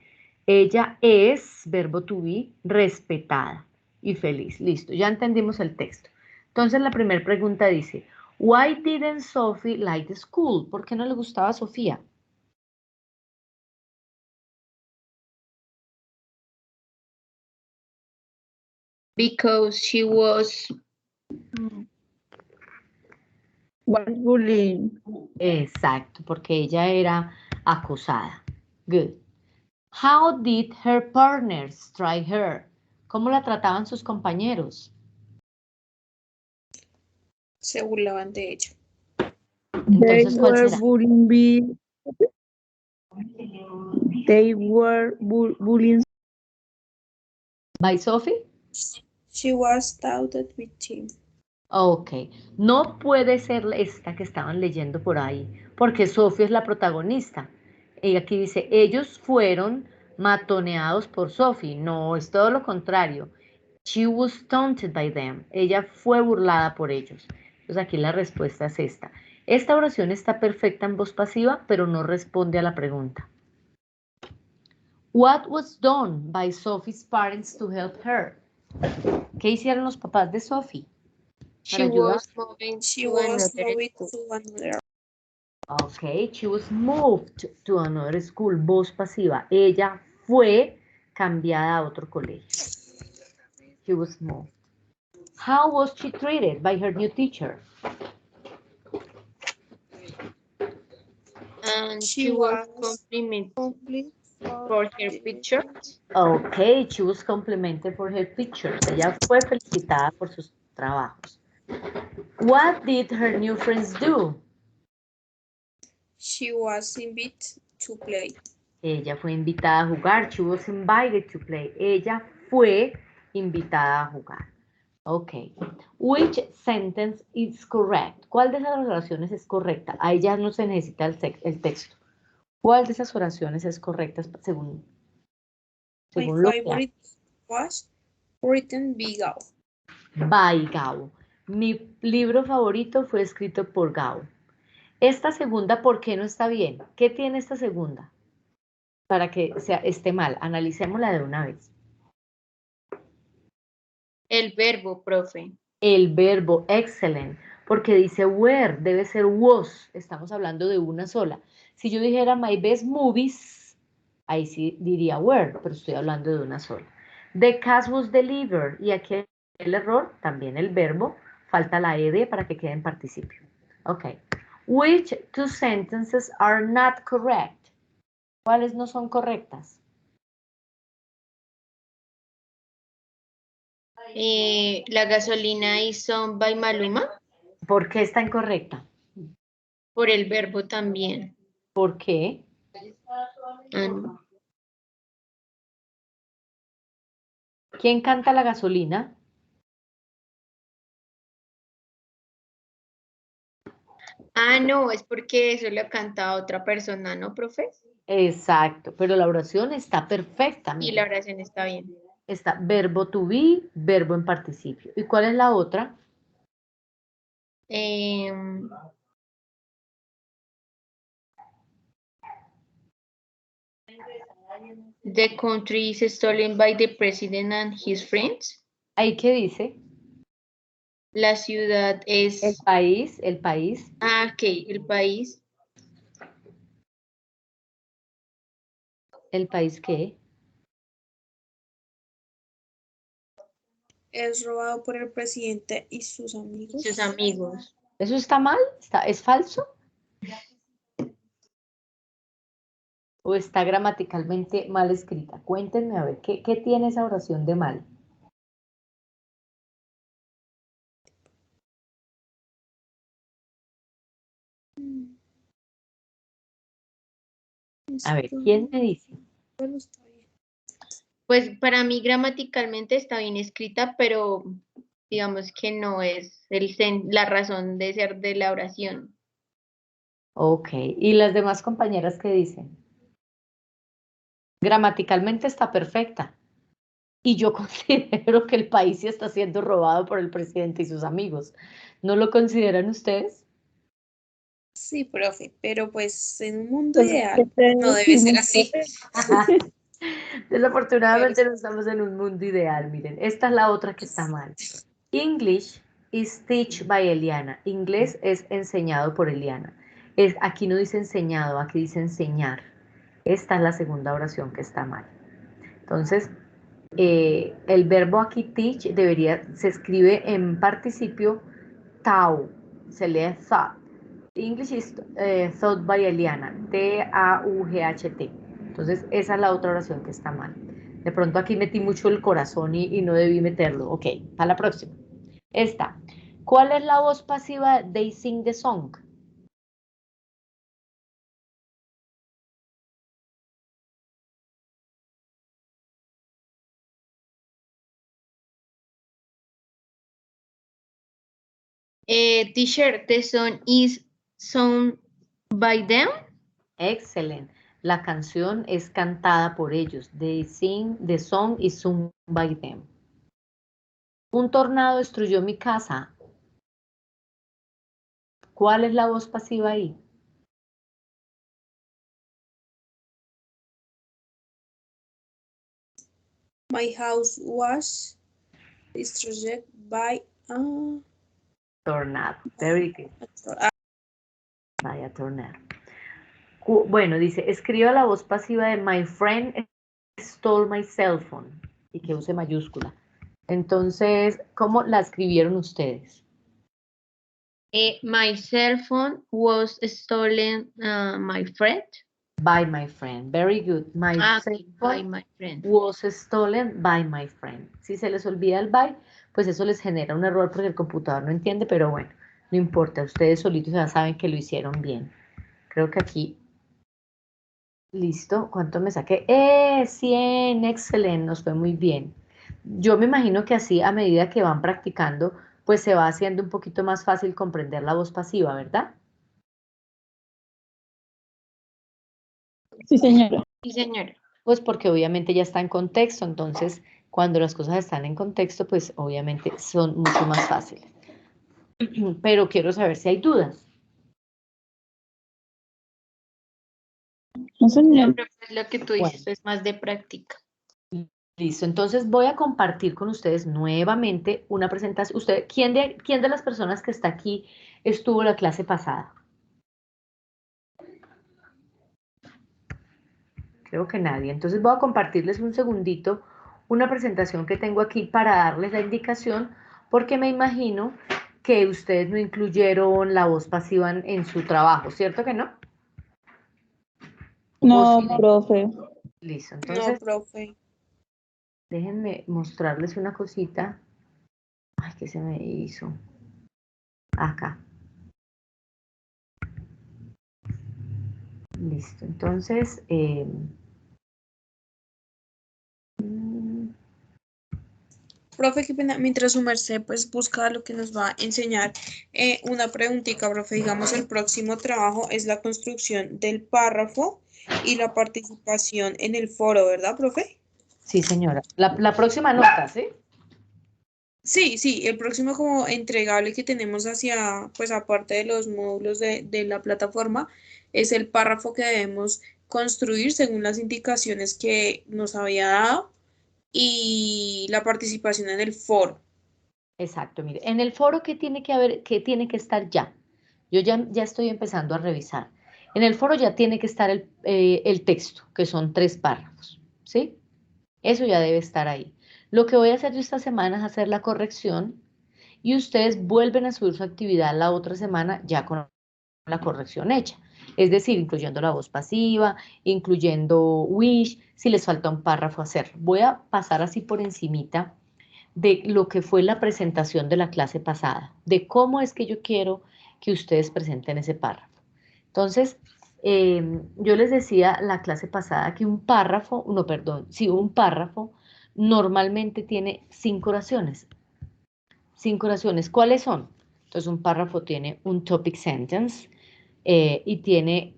Ella es, verbo to be, respetada y feliz. Listo, ya entendimos el texto. Entonces la primera pregunta dice, Why didn't Sophie like the school? ¿Por qué no le gustaba a Sofía? Because she was bullying. Exacto, porque ella era acosada. Good. How did her partners treat her? ¿Cómo la trataban sus compañeros? Se burlaban de ella. Entonces, ¿cuál será? They were bullying. ¿By Sophie? She was taught with him. Ok, no puede ser esta que estaban leyendo por ahí, porque Sophie es la protagonista. Y aquí dice, ellos fueron matoneados por Sophie. No, es todo lo contrario. She was taunted by them. Ella fue burlada por ellos. Entonces aquí la respuesta es esta. Esta oración está perfecta en voz pasiva, pero no responde a la pregunta. What was done by Sophie's parents to help her? ¿Qué hicieron los papás de Sophie? she Para ayudar. was moving She to was another moved school. to another. Ok, she was moved to another school. Voz pasiva. Ella fue cambiada a otro colegio. She was moved. How was she treated by her new teacher? And She she was was complimented for her pictures. Ok, she was complimented for her pictures. Ella fue felicitada por sus trabajos. What did her new friends do? She was invited to play. Ella fue invitada a jugar. She was invited to play. Ella fue invitada a jugar. Ok. Which sentence is correct? ¿Cuál de esas oraciones es correcta? Ahí ya no se necesita el texto. ¿Cuál de esas oraciones es correcta según My lo que favorite was written by Gao. by Gao. Mi libro favorito fue escrito por Gao. Esta segunda, ¿por qué no está bien? ¿Qué tiene esta segunda? Para que esté mal. Analicémosla de una vez. El verbo, profe. El verbo, excellent, porque dice were, debe ser was. Estamos hablando de una sola. Si yo dijera my best movies, ahí sí diría were, pero estoy hablando de una sola. The cast was delivered, y aquí el error, también el verbo, falta la ed para que quede en participio. Ok. Which two sentences are not correct? ¿Cuáles no son correctas? La gasolina is owned by Maluma. ¿Por qué está incorrecta? Por el verbo también. ¿Por qué? Ah, ¿Quién canta la gasolina? no, es porque eso lo canta otra persona, ¿no, profe? Exacto, pero la oración está perfecta. Y miren. la oración está bien. Está verbo to be, verbo en participio. ¿Y cuál es la otra? The country is stolen by the president and his friends. ¿Ahí qué dice? La ciudad es... El país, el país. Ah, ok, el país. ¿El país qué? Es robado por el presidente y sus amigos. Sus amigos. ¿Eso está mal? ¿Es falso? ¿O está gramaticalmente mal escrita? Cuéntenme a ver, ¿qué tiene esa oración de mal? A ver, ¿quién me dice? Bueno, está bien. Pues para mí gramaticalmente está bien escrita, pero digamos que no es la razón de ser de la oración. Ok, ¿y las demás compañeras qué dicen? Gramaticalmente está perfecta. Y yo considero que el país sí está siendo robado por el presidente y sus amigos. ¿No lo consideran ustedes? Sí, profe, pero pues en un mundo ideal no debe ser así. Desafortunadamente no estamos en un mundo ideal. Miren, esta es la otra que está mal. English is taught by Eliana. Inglés es enseñado por Eliana. Aquí no dice enseñado, aquí dice enseñar. Esta es la segunda oración que está mal. Entonces, el verbo aquí teach se escribe en participio tau, se lee thought. English is thought by Eliana, T-A-U-G-H-T. Entonces, esa es la otra oración que está mal. De pronto aquí metí mucho el corazón y no debí meterlo. Ok, para la próxima. Esta. ¿Cuál es la voz pasiva de They Sing the Song? Teacher, the song is sung by them. Excelente. La canción es cantada por ellos. They sing, the song is sung by them. Un tornado destruyó mi casa. ¿Cuál es la voz pasiva ahí? My house was destroyed by a Tornado. Very good. a Vaya tornado. Bueno, dice, escriba la voz pasiva de my friend stole my cell phone. Y que use mayúscula. Entonces, ¿cómo la escribieron ustedes? My cell phone was stolen, my friend. By my friend. Very good. My cell By phone my friend. was stolen by my friend. Si se les olvida el by, pues eso les genera un error porque el computador no entiende, pero bueno, no importa. Ustedes solitos ya saben que lo hicieron bien. Creo que aquí... Listo. ¿Cuánto me saqué? 100. Excelente. Nos fue muy bien. Yo me imagino que así, a medida que van practicando, pues se va haciendo un poquito más fácil comprender la voz pasiva, ¿verdad? Sí, señora. Sí, señora. Pues porque obviamente ya está en contexto, entonces cuando las cosas están en contexto, pues obviamente son mucho más fáciles. Pero quiero saber si hay dudas. No, señora. Pero pues lo que tú dices es más de práctica. Listo, entonces voy a compartir con ustedes nuevamente una presentación. ¿Quién de las personas que está aquí estuvo la clase pasada? Creo que nadie. Entonces voy a compartirles un segundito una presentación que tengo aquí para darles la indicación, porque me imagino que ustedes no incluyeron la voz pasiva en su trabajo, ¿cierto que no? No, ¿O sí? profe. Listo, no, entonces profe. déjenme mostrarles una cosita. Ay, ¿qué se me hizo? Acá. Listo, entonces... Profe, qué pena, mientras su merced pues busca lo que nos va a enseñar, una preguntita, profe, digamos el próximo trabajo es la construcción del párrafo y la participación en el foro, ¿verdad, profe? Sí, señora. La próxima nota, ¿sí? Sí, el próximo como entregable que tenemos hacia, pues aparte de los módulos de la plataforma, es el párrafo que debemos construir según las indicaciones que nos había dado y la participación en el foro. Exacto, mire. En el foro, ¿qué tiene que haber, qué tiene que estar ya? Yo ya estoy empezando a revisar. En el foro ya tiene que estar el texto, que son 3 párrafos, ¿sí? Eso ya debe estar ahí. Lo que voy a hacer yo esta semana es hacer la corrección y ustedes vuelven a subir su actividad la otra semana ya con la corrección hecha. Es decir, incluyendo la voz pasiva, incluyendo wish, si les falta un párrafo hacer. Voy a pasar así por encimita de lo que fue la presentación de la clase pasada, de cómo es que yo quiero que ustedes presenten ese párrafo. Entonces, yo les decía la clase pasada que un párrafo normalmente tiene 5 oraciones. 5 oraciones, ¿cuáles son? Entonces, un párrafo tiene un topic sentence y tiene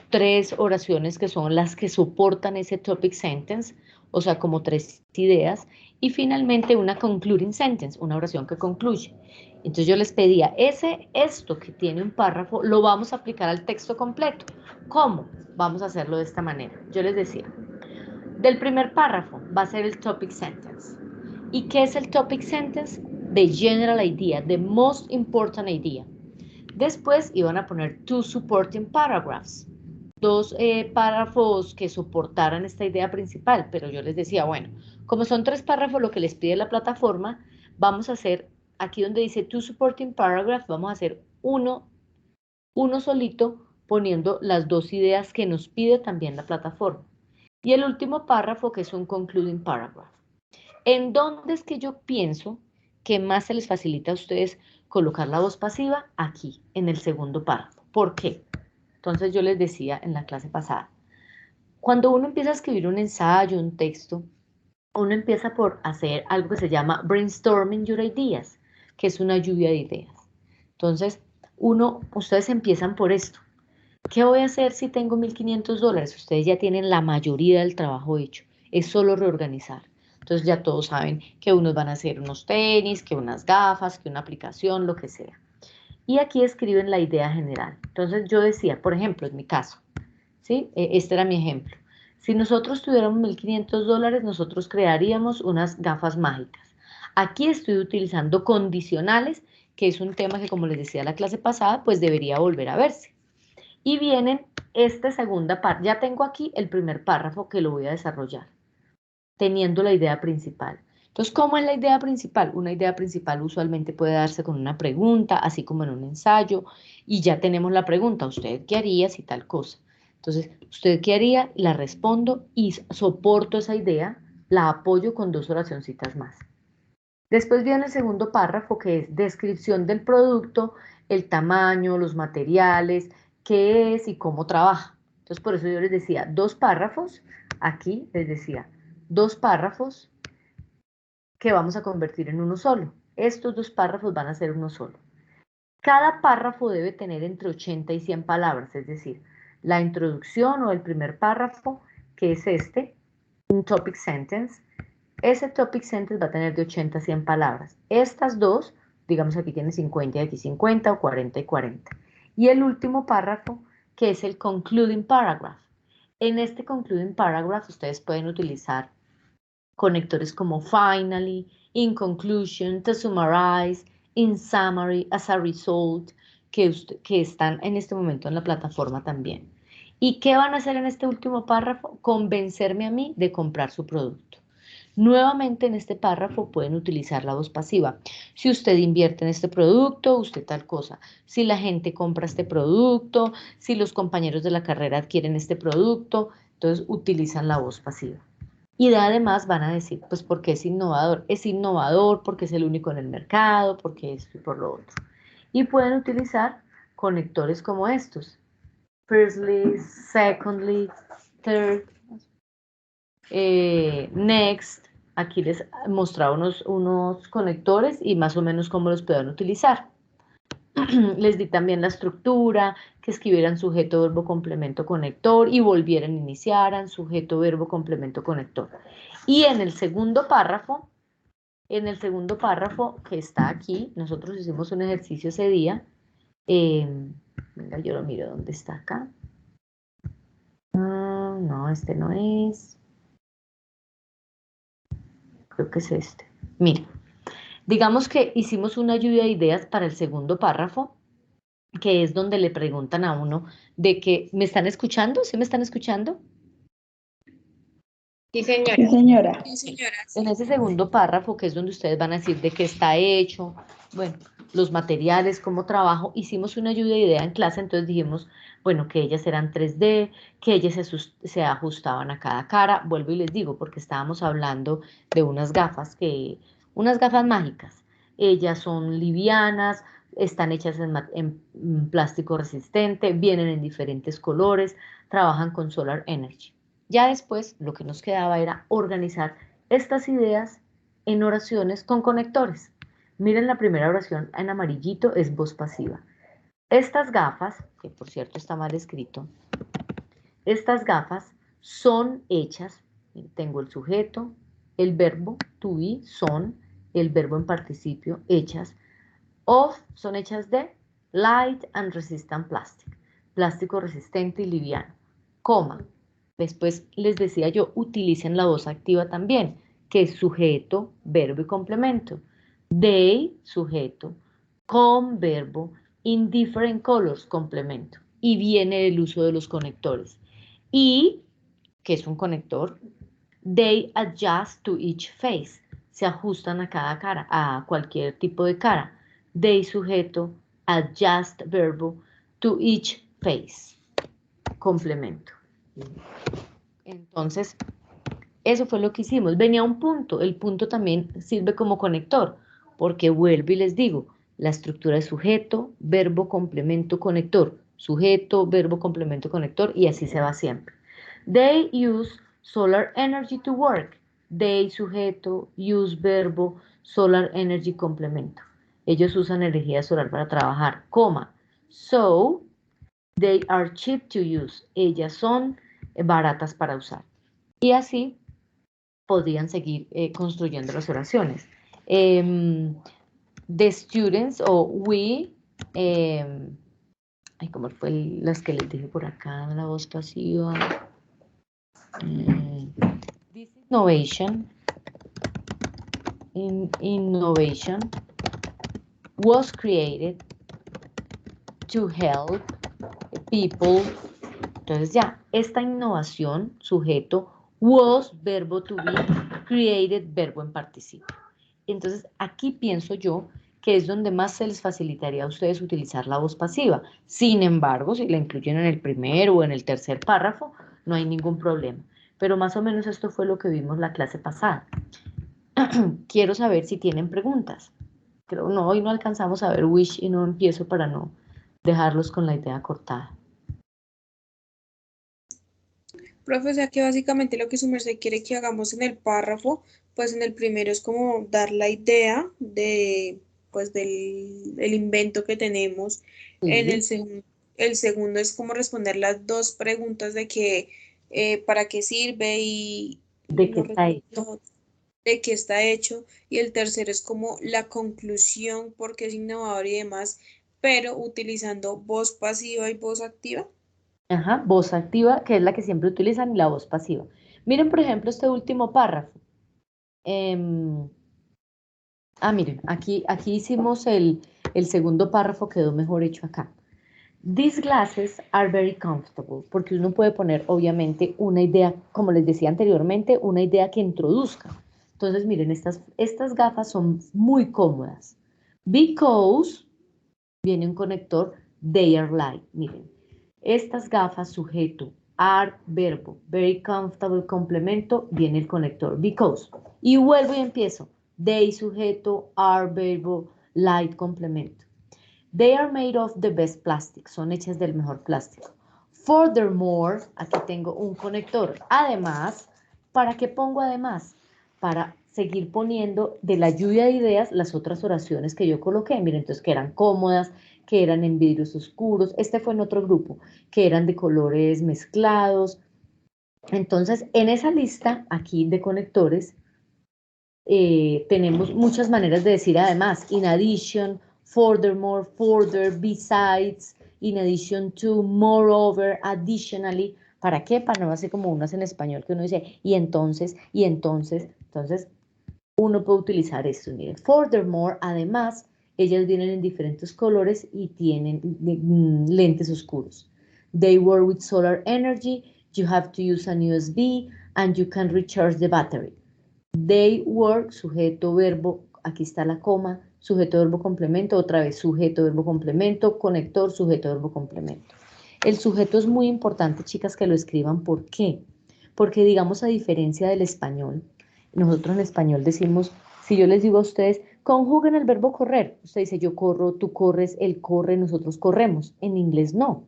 3 oraciones que son las que soportan ese topic sentence, o sea, como 3 ideas, y finalmente una concluding sentence, una oración que concluye. Entonces yo les pedía, esto que tiene un párrafo, lo vamos a aplicar al texto completo. ¿Cómo? Vamos a hacerlo de esta manera. Yo les decía, del primer párrafo va a ser el topic sentence. ¿Y qué es el topic sentence? the general idea, the most important idea. Después iban a poner two supporting paragraphs, dos párrafos que soportaran esta idea principal, pero yo les decía, bueno, como son 3 párrafos lo que les pide la plataforma, vamos a hacer, aquí donde dice two supporting paragraphs, vamos a hacer uno solito poniendo las 2 ideas que nos pide también la plataforma. Y el último párrafo que es un concluding paragraph. ¿En dónde es que yo pienso que más se les facilita a ustedes colocar la voz pasiva? Aquí, en el segundo párrafo. ¿Por qué? Entonces yo les decía en la clase pasada, cuando uno empieza a escribir un ensayo, un texto, uno empieza por hacer algo que se llama brainstorming your ideas, que es una lluvia de ideas. Entonces, ustedes empiezan por esto. ¿Qué voy a hacer si tengo $1.500? Ustedes ya tienen la mayoría del trabajo hecho. Es solo reorganizar. Entonces ya todos saben que unos van a hacer unos tenis, que unas gafas, que una aplicación, lo que sea. Y aquí escriben la idea general. Entonces yo decía, por ejemplo, en mi caso, ¿sí? Este era mi ejemplo. Si nosotros tuviéramos $1.500, nosotros crearíamos unas gafas mágicas. Aquí estoy utilizando condicionales, que es un tema que, como les decía la clase pasada, pues debería volver a verse. Y vienen esta segunda parte. Ya tengo aquí el primer párrafo que lo voy a desarrollar, teniendo la idea principal. Entonces, ¿cómo es la idea principal? Una idea principal usualmente puede darse con una pregunta, así como en un ensayo, y ya tenemos la pregunta, ¿usted qué haría si tal cosa? Entonces, ¿usted qué haría? La respondo y soporto esa idea, la apoyo con 2 oracioncitas más. Después viene el segundo párrafo, que es descripción del producto, el tamaño, los materiales, qué es y cómo trabaja. Entonces, por eso yo les decía 2 párrafos, aquí les decía 2 párrafos que vamos a convertir en uno solo. Estos 2 párrafos van a ser uno solo. Cada párrafo debe tener entre 80 y 100 palabras, es decir, la introducción o el primer párrafo, que es este, un topic sentence. Ese topic sentence va a tener de 80 a 100 palabras. Estas 2, digamos aquí tiene 50 y aquí 50 o 40 y 40. Y el último párrafo, que es el concluding paragraph. En este concluding paragraph ustedes pueden utilizar conectores como finally, in conclusion, to summarize, in summary, as a result, que están en este momento en la plataforma también. ¿Y qué van a hacer en este último párrafo? Convencerme a mí de comprar su producto. Nuevamente en este párrafo pueden utilizar la voz pasiva. Si usted invierte en este producto, usted tal cosa. Si la gente compra este producto, si los compañeros de la carrera adquieren este producto, entonces utilizan la voz pasiva. Y además van a decir, pues, porque es innovador porque es el único en el mercado, porque esto y por lo otro. Y pueden utilizar conectores como estos, firstly, secondly, third, next. Aquí les mostraba unos conectores y más o menos cómo los pueden utilizar. Les di también la estructura, que escribieran sujeto, verbo, complemento, conector y volvieran, iniciaran, sujeto, verbo, complemento, conector. Y en el segundo párrafo que está aquí, nosotros hicimos un ejercicio ese día. Venga, yo lo miro, ¿dónde está acá? No, este no es. Creo que es este. Mira. Digamos que hicimos una lluvia de ideas para el segundo párrafo, que es donde le preguntan a uno de que, ¿me están escuchando? ¿Sí me están escuchando? Sí, señora. Sí, señora. Sí, señora. En ese segundo párrafo, que es donde ustedes van a decir de qué está hecho, bueno, los materiales, cómo trabajo, hicimos una lluvia de ideas en clase, entonces dijimos, bueno, que ellas eran 3D, que ellas se ajustaban a cada cara, vuelvo y les digo, porque estábamos hablando de unas gafas mágicas. Ellas son livianas, están hechas en plástico resistente, vienen en diferentes colores, trabajan con Solar Energy. Ya después lo que nos quedaba era organizar estas ideas en oraciones con conectores. Miren la primera oración en amarillito, es voz pasiva. Estas gafas, que por cierto está mal escrito, estas gafas son hechas, tengo el sujeto, el verbo to be, son, el verbo en participio, hechas, son hechas de light and resistant plastic, plástico resistente y liviano, coma. Después les decía yo, utilicen la voz activa también, que es sujeto, verbo y complemento. They, sujeto, come, verbo, in different colors, complemento. Y viene el uso de los conectores. Y, que es un conector, they adjust to each face. Se ajustan a cada cara, a cualquier tipo de cara. They, sujeto, adjust, verbo, to each face. Complemento. Entonces, eso fue lo que hicimos. Venía un punto. El punto también sirve como conector, porque vuelvo y les digo, la estructura es sujeto, verbo, complemento, conector. Sujeto, verbo, complemento, conector, y así se va siempre. They use solar energy to work. They, sujeto, use, verbo, solar energy, complemento. Ellos usan energía solar para trabajar, coma. So, they are cheap to use. Ellas son baratas para usar. Y así podrían seguir construyendo las oraciones. The students o we, ¿cómo fue las que les dije por acá? La voz pasiva. This innovation was created to help people. Entonces ya, esta innovación, sujeto, was, verbo to be, created, verbo en participio. Entonces aquí pienso yo que es donde más se les facilitaría a ustedes utilizar la voz pasiva. Sin embargo, si la incluyen en el primer o en el tercer párrafo, no hay ningún problema. Pero más o menos esto fue lo que vimos la clase pasada. Quiero saber si tienen preguntas. Creo no, hoy no alcanzamos a ver wish y no empiezo para no dejarlos con la idea cortada. Profe, o sea que básicamente lo que su merced quiere que hagamos en el párrafo, pues en el primero es como dar la idea de, pues el invento que tenemos. En el segundo es como responder las dos preguntas de que para qué sirve y ¿De qué está hecho? De qué está hecho. Y el tercero es como la conclusión, porque es innovador y demás, pero utilizando voz pasiva y voz activa. Ajá, voz activa, que es la que siempre utilizan, y la voz pasiva. Miren, por ejemplo, este último párrafo. Miren, aquí hicimos el segundo párrafo, quedó mejor hecho acá. These glasses are very comfortable, porque uno puede poner, obviamente, una idea, como les decía anteriormente, una idea que introduzca. Entonces, miren, estas gafas son muy cómodas. Because, viene un conector, they are light, miren. Estas gafas, sujeto, are, verbo, very comfortable, complemento, viene el conector, because. Y vuelvo y empiezo. They, sujeto, are, verbo, light, complemento. They are made of the best plastic, son hechas del mejor plástico. Furthermore, aquí tengo un conector. Además, ¿para qué pongo además? Para seguir poniendo de la lluvia de ideas las otras oraciones que yo coloqué. Miren, entonces que eran cómodas, que eran en vidrios oscuros. Este fue en otro grupo, que eran de colores mezclados. Entonces, en esa lista aquí de conectores, tenemos muchas maneras de decir además. In addition, furthermore, further, besides, in addition to, moreover, additionally. ¿Para qué? Para no hacer como unas en español que uno dice y entonces, entonces uno puede utilizar esto. Miren, furthermore, además, ellas vienen en diferentes colores y tienen lentes oscuros. They work with solar energy, you have to use an USB and you can recharge the battery. They work, sujeto, verbo, aquí está la coma, sujeto, verbo, complemento, otra vez sujeto, verbo, complemento, conector, sujeto, verbo, complemento. El sujeto es muy importante, chicas, que lo escriban. ¿Por qué? Porque, digamos, a diferencia del español, nosotros en español decimos, si yo les digo a ustedes, conjuguen el verbo correr. Usted dice, yo corro, tú corres, él corre, nosotros corremos. En inglés no.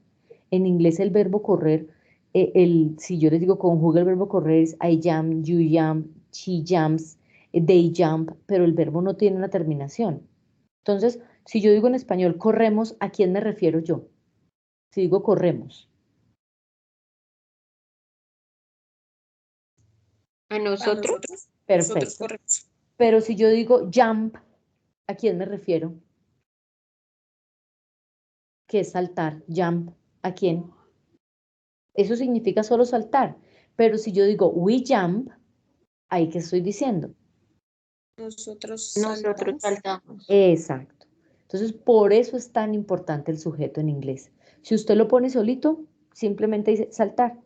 En inglés el verbo correr, si yo les digo conjuga el verbo correr, es I jump, you jump, she jumps, they jump, pero el verbo no tiene una terminación. Entonces, si yo digo en español corremos, ¿a quién me refiero yo? Si digo corremos. ¿A nosotros? Perfecto. Nosotros corremos. Pero si yo digo jump, ¿a quién me refiero? ¿Qué es saltar? Jump, ¿a quién? Eso significa solo saltar. Pero si yo digo we jump, ¿ahí qué estoy diciendo? Nosotros Nosotros saltamos. saltamos. Exacto. Entonces, por eso es tan importante el sujeto en inglés. Si usted lo pone solito, simplemente dice saltar.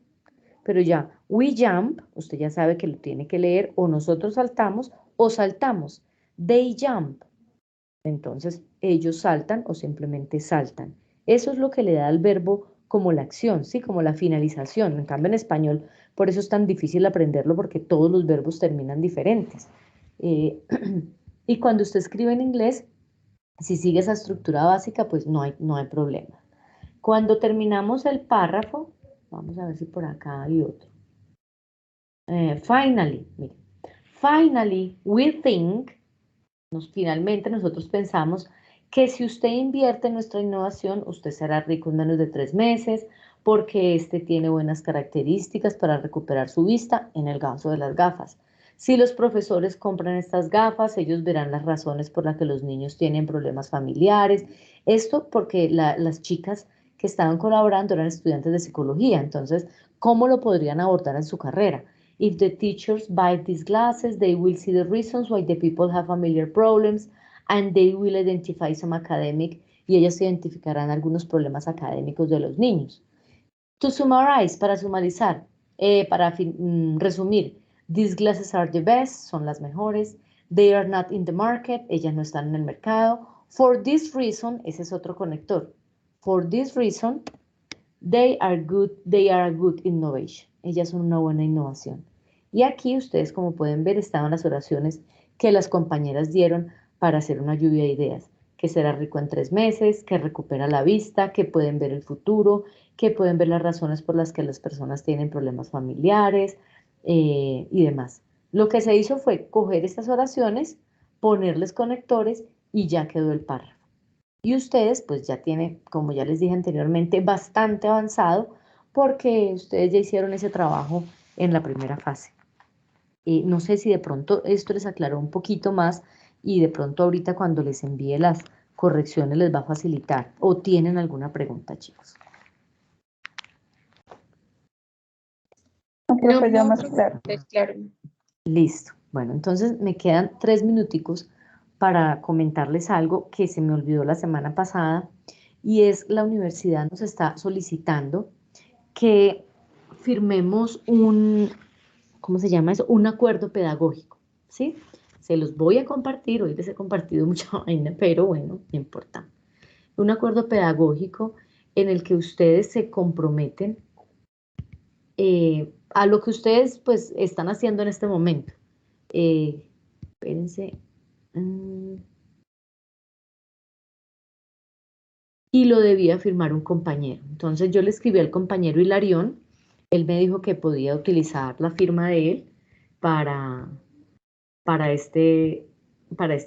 Pero ya, we jump, usted ya sabe que lo tiene que leer, o nosotros saltamos o saltamos. They jump. Entonces, ellos saltan o simplemente saltan. Eso es lo que le da al verbo como la acción, ¿sí? Como la finalización. En cambio, en español, por eso es tan difícil aprenderlo, porque todos los verbos terminan diferentes. Y cuando usted escribe en inglés, si sigue esa estructura básica, pues no hay problema. Cuando terminamos el párrafo, vamos a ver si por acá hay otro. Finally, mire. Finally, we think, finalmente nosotros pensamos que si usted invierte en nuestra innovación, usted será rico en menos de 3 meses, porque este tiene buenas características para recuperar su vista en el caso de las gafas. Si los profesores compran estas gafas, ellos verán las razones por las que los niños tienen problemas familiares. Esto porque las chicas que estaban colaborando eran estudiantes de psicología, entonces, ¿cómo lo podrían abordar en su carrera? If the teachers buy these glasses, they will see the reasons why the people have familiar problems and they will identify some academic, y ellas identificarán algunos problemas académicos de los niños. To summarize, para sumarizar, resumir, these glasses are the best, son las mejores. They are not in the market, ellas no están en el mercado. For this reason, ese es otro conector. For this reason, they are a good innovation. Ellas son una buena innovación. Y aquí ustedes, como pueden ver, estaban las oraciones que las compañeras dieron para hacer una lluvia de ideas. Que será rico en 3 meses, que recupera la vista, que pueden ver el futuro, que pueden ver las razones por las que las personas tienen problemas familiares y demás. Lo que se hizo fue coger estas oraciones, ponerles conectores y ya quedó el párrafo. Y ustedes pues ya tienen, como ya les dije anteriormente, bastante avanzado porque ustedes ya hicieron ese trabajo en la primera fase. No sé si de pronto esto les aclaró un poquito más y de pronto ahorita cuando les envíe las correcciones les va a facilitar. ¿O tienen alguna pregunta, chicos? No, pues ya más claro. Pues claro. Listo. Bueno, entonces me quedan 3 minuticos para comentarles algo que se me olvidó la semana pasada y es la universidad nos está solicitando que firmemos ¿cómo se llama eso? Un acuerdo pedagógico, ¿sí? Se los voy a compartir, hoy les he compartido mucha vaina, pero bueno, no importa. Un acuerdo pedagógico en el que ustedes se comprometen a lo que ustedes pues están haciendo en este momento. Espérense. Y lo debía firmar un compañero. Entonces yo le escribí al compañero Hilarión, él me dijo que podía utilizar la firma de él para este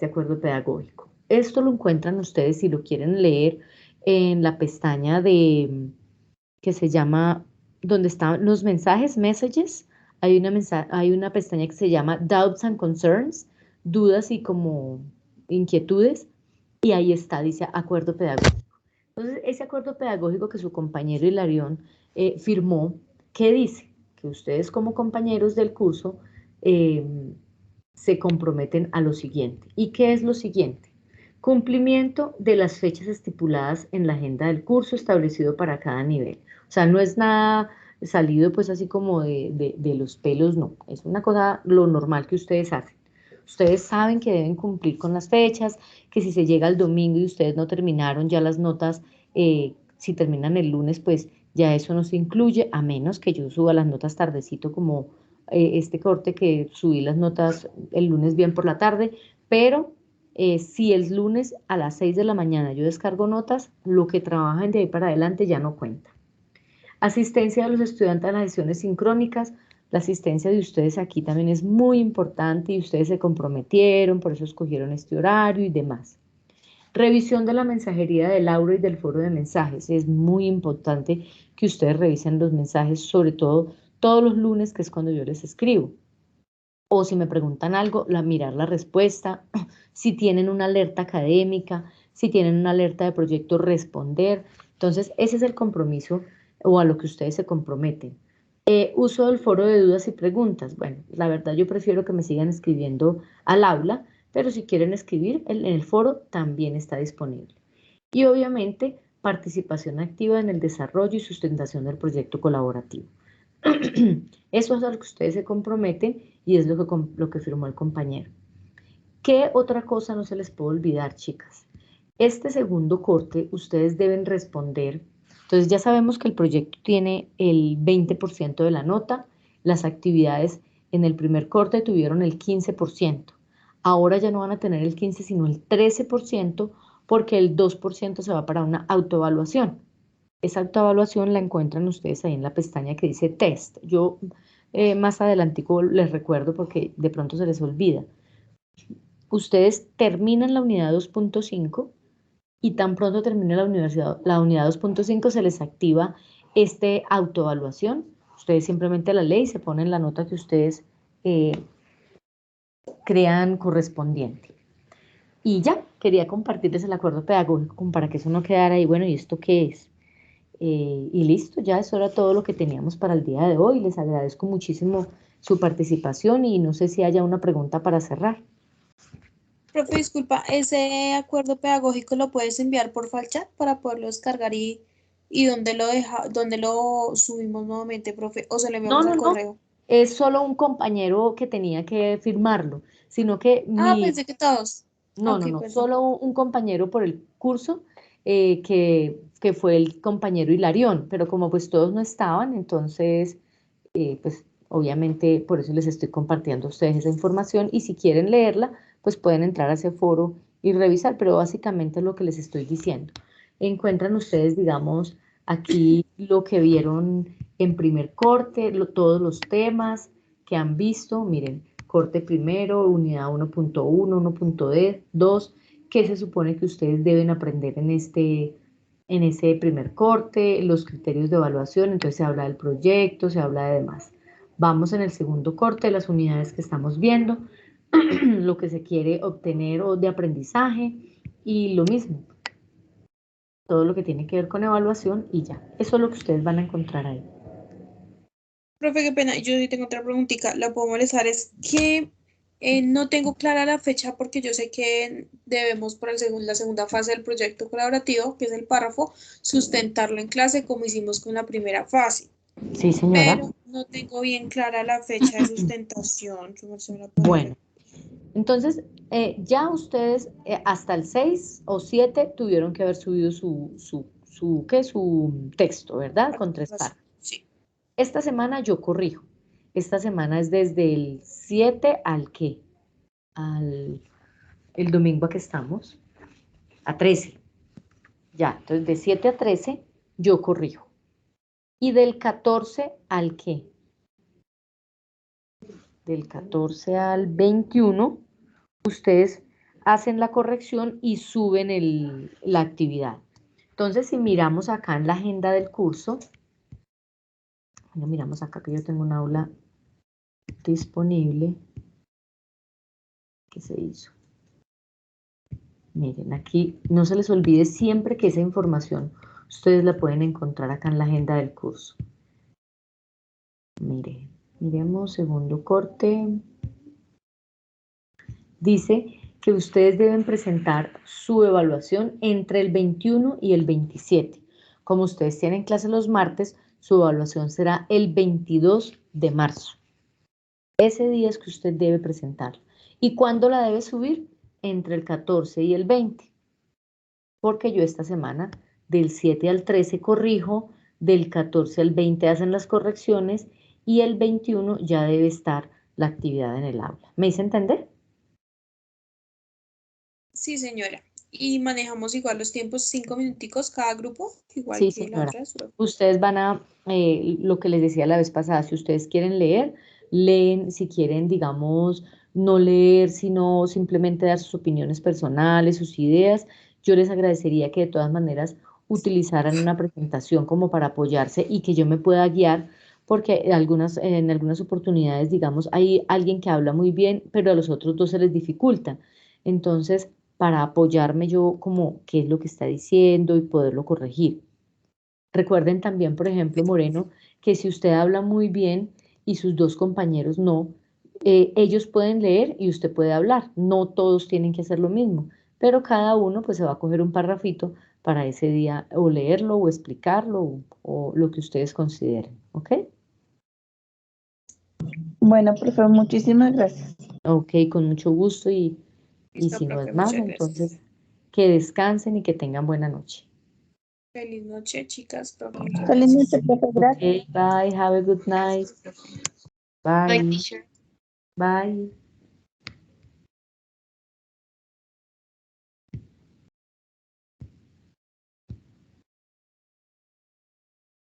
acuerdo pedagógico. Esto lo encuentran ustedes si lo quieren leer en la pestaña que se llama, donde están los mensajes, messages, hay una pestaña que se llama Doubts and Concerns, dudas y como inquietudes, y ahí está, dice acuerdo pedagógico. Entonces, ese acuerdo pedagógico que su compañero Hilarión firmó, ¿qué dice? Que ustedes como compañeros del curso se comprometen a lo siguiente. ¿Y qué es lo siguiente? Cumplimiento de las fechas estipuladas en la agenda del curso establecido para cada nivel. O sea, no es nada salido pues así como de los pelos, no. Es una cosa, lo normal que ustedes hacen. Ustedes saben que deben cumplir con las fechas, que si se llega el domingo y ustedes no terminaron ya las notas, si terminan el lunes, pues ya eso no se incluye, a menos que yo suba las notas tardecito como este corte que subí las notas el lunes bien por la tarde, pero si el lunes a las 6 de la mañana yo descargo notas, lo que trabajan de ahí para adelante ya no cuenta. Asistencia de los estudiantes a las sesiones sincrónicas. La asistencia de ustedes aquí también es muy importante y ustedes se comprometieron, por eso escogieron este horario y demás. Revisión de la mensajería del aula y del foro de mensajes. Es muy importante que ustedes revisen los mensajes, sobre todo todos los lunes, que es cuando yo les escribo. O si me preguntan algo, mirar la respuesta. Si tienen una alerta académica, si tienen una alerta de proyecto, responder. Entonces, ese es el compromiso o a lo que ustedes se comprometen. Uso del foro de dudas y preguntas. Bueno, la verdad yo prefiero que me sigan escribiendo al aula, pero si quieren escribir en el foro también está disponible. Y obviamente participación activa en el desarrollo y sustentación del proyecto colaborativo. Eso es a lo que ustedes se comprometen y es lo que firmó el compañero. ¿Qué otra cosa no se les puede olvidar, chicas? Este segundo corte ustedes deben responder. Entonces ya sabemos que el proyecto tiene el 20% de la nota, las actividades en el primer corte tuvieron el 15%. Ahora ya no van a tener el 15%, sino el 13%, porque el 2% se va para una autoevaluación. Esa autoevaluación la encuentran ustedes ahí en la pestaña que dice test. Yo más adelantico les recuerdo porque de pronto se les olvida. Ustedes terminan la unidad 2.5 y tan pronto termine la unidad 2.5 se les activa este autoevaluación. Ustedes simplemente la leen y se ponen la nota que ustedes crean correspondiente. Y ya, quería compartirles el acuerdo pedagógico como para que eso no quedara ahí, bueno, ¿y esto qué es? Y listo, ya eso era todo lo que teníamos para el día de hoy. Les agradezco muchísimo su participación y no sé si haya una pregunta para cerrar. Profe, disculpa, ¿ese acuerdo pedagógico lo puedes enviar por chat para poderlo descargar y dónde lo subimos nuevamente, profe? ¿O se lo enviamos al correo? Es solo un compañero que tenía que firmarlo, sino que Pensé que todos. No, solo un compañero por el curso que fue el compañero Hilarión, pero como pues todos no estaban, entonces pues obviamente por eso les estoy compartiendo a ustedes esa información y si quieren leerla, pues pueden entrar a ese foro y revisar, pero básicamente es lo que les estoy diciendo. Encuentran ustedes, digamos, aquí lo que vieron en primer corte, todos los temas que han visto, miren, corte primero, unidad 1.1, 1.2, qué se supone que ustedes deben aprender en ese primer corte, los criterios de evaluación, entonces se habla del proyecto, se habla de demás. Vamos en el segundo corte, las unidades que estamos viendo, lo que se quiere obtener o de aprendizaje y lo mismo, todo lo que tiene que ver con evaluación y ya. Eso es lo que ustedes van a encontrar ahí. Profe, qué pena, yo sí tengo otra preguntita, la puedo molestar, es que no tengo clara la fecha porque yo sé que debemos para la segunda fase del proyecto colaborativo, que es el párrafo, sustentarlo en clase como hicimos con la primera fase. Sí, señora. Pero no tengo bien clara la fecha de sustentación. Bueno, entonces ya ustedes hasta el 6 o 7 tuvieron que haber subido su texto, ¿verdad? Con 3 párrafos. Sí. Esta semana yo corrijo. Esta semana es desde el 7 al ¿qué? El domingo a que estamos, a 13. Ya, entonces de 7 a 13 yo corrijo. ¿Y del 14 al qué? Del 14 al 21, ustedes hacen la corrección y suben la actividad. Entonces, si miramos acá en la agenda del curso, bueno, miramos acá que yo tengo un aula disponible. ¿Qué se hizo? Miren, aquí no se les olvide siempre que esa información ustedes la pueden encontrar acá en la agenda del curso. Miren, miremos segundo corte. Dice que ustedes deben presentar su evaluación entre el 21 y el 27. Como ustedes tienen clase los martes, su evaluación será el 22 de marzo. Ese día es que usted debe presentarla. ¿Y cuándo la debe subir? Entre el 14 y el 20. Porque yo esta semana, del 7 al 13 corrijo, del 14 al 20 hacen las correcciones y el 21 ya debe estar la actividad en el aula. ¿Me hice entender? Sí, señora. Y manejamos igual los tiempos, 5 minuticos cada grupo, igual Sí, que señora. la otra. Ustedes van a, lo que les decía la vez pasada, si ustedes quieren leer, leen, si quieren, digamos, no leer, sino simplemente dar sus opiniones personales, sus ideas, yo les agradecería que de todas maneras utilizaran una presentación como para apoyarse y que yo me pueda guiar, porque en algunas oportunidades, digamos, hay alguien que habla muy bien, pero a los otros dos se les dificulta. Entonces, para apoyarme yo como qué es lo que está diciendo y poderlo corregir. Recuerden también, por ejemplo, Moreno, que si usted habla muy bien y sus dos compañeros no, ellos pueden leer y usted puede hablar. No todos tienen que hacer lo mismo, pero cada uno pues se va a coger un parrafito para ese día o leerlo o explicarlo o lo que ustedes consideren, ¿ok? Bueno, profe, muchísimas gracias. Ok, con mucho gusto y Listo, si no profe, es más, muchas gracias. entonces que descansen y que tengan buena noche. Feliz noche, chicas, profe, muchas Feliz gracias. noche, profe, gracias. Ok, bye, have a good night. Gracias, profe. Bye, Bye, teacher. bye.